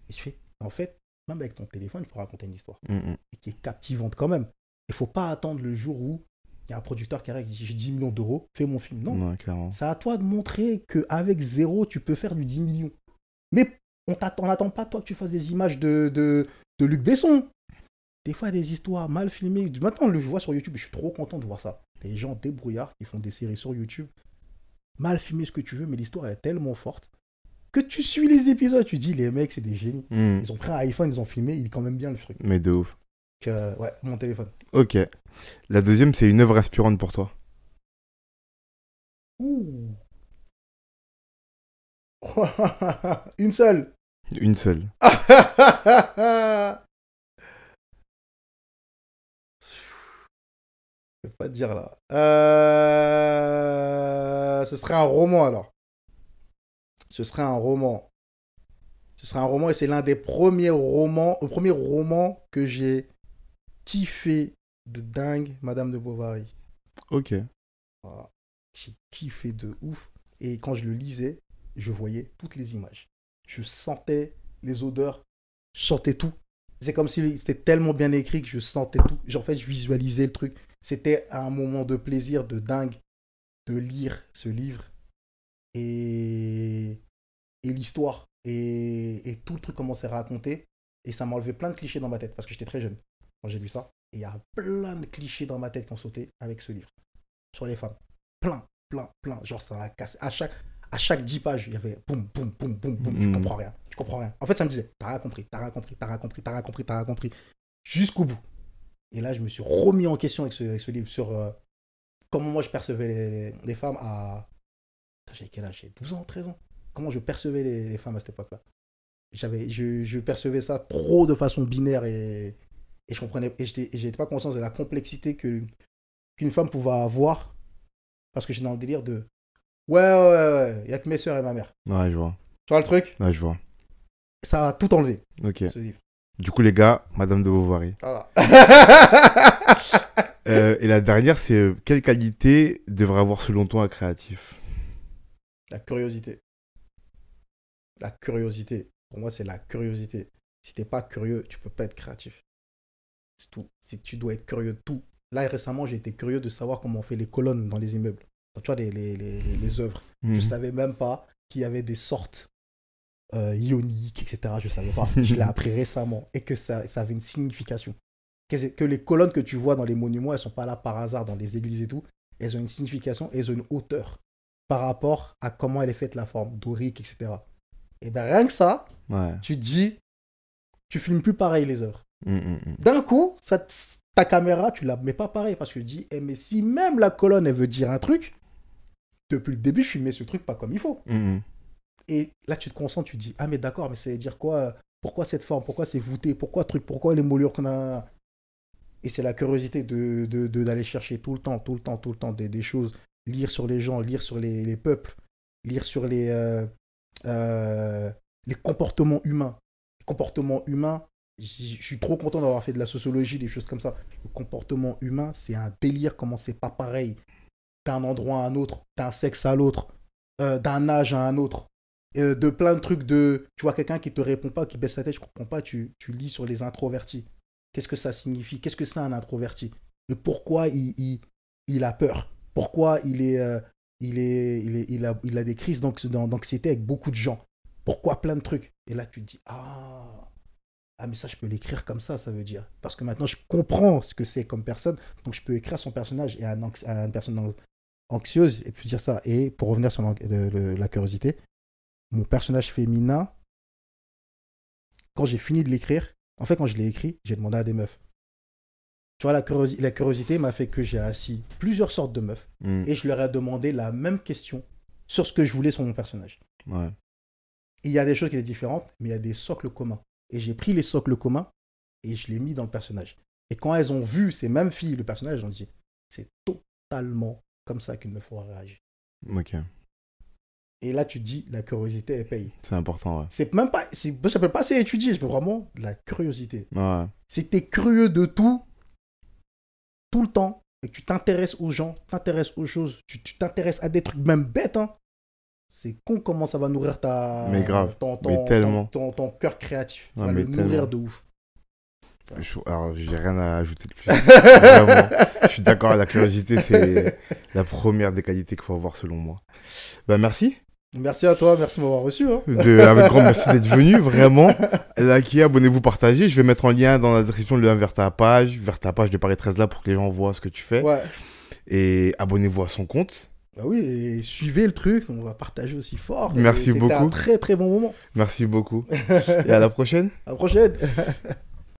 Et je fais, en fait, même avec ton téléphone, tu peux raconter une histoire. Et qui est captivante quand même. Il faut pas attendre le jour où il y a un producteur qui arrive et dit, j'ai 10 millions d'euros, fais mon film. Non, clairement. c'est à toi de montrer qu'avec 0, tu peux faire du 10 millions. Mais on n'attend pas, toi, que tu fasses des images de Luc Besson. Des fois, des histoires mal filmées. Maintenant, on le voit sur YouTube. Je suis trop content de voir ça. Des gens débrouillards qui font des séries sur YouTube. Mal filmé ce que tu veux, mais l'histoire, elle est tellement forte que tu suis les épisodes. Tu dis, les mecs, c'est des génies. Ils ont pris un iPhone, ils ont filmé. Il est quand même bien le truc. Mais de ouf. Ouais, mon téléphone. Ok. La deuxième, c'est une œuvre inspirante pour toi. Ouh. Une seule. Une seule. Je peux pas te dire là. Ce serait un roman alors. Ce serait un roman et c'est l'un des premiers romans, le premier roman que j'ai kiffé de dingue, Madame de Bovary. Ok. Voilà. J'ai kiffé de ouf. Et quand je le lisais, je voyais toutes les images. Je sentais les odeurs, je sentais tout. C'est comme si c'était tellement bien écrit que je sentais tout. En fait, je visualisais le truc. C'était un moment de plaisir, de dingue, de lire ce livre. Et l'histoire. Et tout le truc commençait à raconter. Et ça m'a enlevé plein de clichés dans ma tête, parce que j'étais très jeune quand j'ai lu ça. Et il y a plein de clichés dans ma tête qui ont sauté avec ce livre. Sur les femmes. Plein. Genre, ça a cassé. À chaque 10 pages, il y avait boum. Tu comprends rien. En fait, ça me disait, t'as rien compris. Jusqu'au bout. Et là, je me suis remis en question avec ce livre sur comment moi je percevais les femmes à... J'avais quel âge? J'ai 12 ans, 13 ans. Comment je percevais les femmes à cette époque-là. Je percevais ça trop de façon binaire et je comprenais... Et j'étais pas conscient de la complexité qu'une femme pouvait avoir, parce que j'étais dans le délire de... Ouais, il y a que mes soeurs et ma mère. Ouais, je vois. Tu vois le truc? Ouais, je vois. Ça a tout enlevé, Ok. ce livre. Du coup, les gars, Madame de Bovary. Voilà. Et la dernière, c'est quelle qualité devrait avoir selon toi un créatif? La curiosité. La curiosité. Pour moi, c'est la curiosité. Si t'es pas curieux, tu peux pas être créatif. C'est tout. Tu dois être curieux de tout. Là, récemment, j'ai été curieux de savoir comment on fait les colonnes dans les immeubles. Donc, tu vois, les œuvres. Je savais même pas qu'il y avait des sortes ioniques, etc. Je savais pas. Je l'ai appris récemment. Et que ça avait une signification. Que les colonnes que tu vois dans les monuments, elles sont pas là par hasard dans les églises et tout. Elles ont une signification, elles ont une hauteur par rapport à comment elle est faite, la forme, dorique, etc. Et bien, rien que ça, tu te dis, tu filmes plus pareil les œuvres. D'un coup, ta caméra, tu la mets pas pareil, parce que tu dis, mais si même la colonne, elle veut dire un truc, depuis le début, je filmais ce truc pas comme il faut. Et là, tu te concentres, tu te dis, ah, mais d'accord, mais ça veut dire quoi? Pourquoi cette forme? Pourquoi c'est voûté? Pourquoi truc? Pourquoi les moulures qu'on a? Et c'est la curiosité d'aller chercher tout le temps des choses, lire sur les gens, lire sur les peuples, lire sur les comportements humains. Les comportements humains, je suis trop content d'avoir fait de la sociologie, des choses comme ça. Le comportement humain, c'est un délire, comment c'est pas pareil d'un endroit à un autre, d'un sexe à l'autre, d'un âge à un autre. De plein de trucs tu vois quelqu'un qui te répond pas, qui baisse la tête, je comprends pas, tu lis sur les introvertis. Qu'est-ce que ça signifie? Qu'est-ce que c'est un introverti? Et pourquoi il a peur? Pourquoi il a des crises d'anxiété avec beaucoup de gens? Pourquoi plein de trucs? Et là, tu te dis, mais ça, je peux l'écrire comme ça veut dire. Parce que maintenant, je comprends ce que c'est comme personne, donc je peux écrire son personnage et à une personne anxieuse, et puis dire ça. Et pour revenir sur la curiosité, mon personnage féminin, quand j'ai fini de l'écrire, en fait, quand je l'ai écrit, j'ai demandé à des meufs. Tu vois, la curiosité m'a fait que j'ai assis plusieurs sortes de meufs et je leur ai demandé la même question sur ce que je voulais sur mon personnage. Ouais. Et il y a des choses qui étaient différentes, mais il y a des socles communs. Et j'ai pris les socles communs et je l'ai mis dans le personnage. Et quand elles ont vu ces mêmes filles, le personnage, elles ont dit, c'est totalement comme ça qu'une meuf aura réagi. Ok. Et là, tu te dis, la curiosité, elle paye. C'est important, ouais. C'est même pas, j'appelle pas c'est étudier, je veux vraiment la curiosité. Ouais. C'est que t'es curieux de tout le temps, et que tu t'intéresses aux gens, t'intéresses aux choses, tu t'intéresses à des trucs même bêtes, hein. C'est con comment ça va nourrir mais grave, mais tellement. ton cœur créatif. Ça Ouais, va mais le nourrir tellement. de ouf. Alors, j'ai rien à ajouter de plus. Vraiment. Je suis d'accord, la curiosité, c'est la première des qualités qu'il faut avoir selon moi. Bah, merci. Merci à toi, merci de m'avoir reçu. Hein. Avec grand merci d'être venu, vraiment. Likez, abonnez-vous, partagez. Je vais mettre en lien dans la description le lien vers ta page de Paris 13 là pour que les gens voient ce que tu fais. Ouais. Et abonnez-vous à son compte. Bah oui, et suivez le truc, on va partager aussi fort. Merci beaucoup. C'était un très très bon moment. Merci beaucoup. Et à la prochaine. À la prochaine.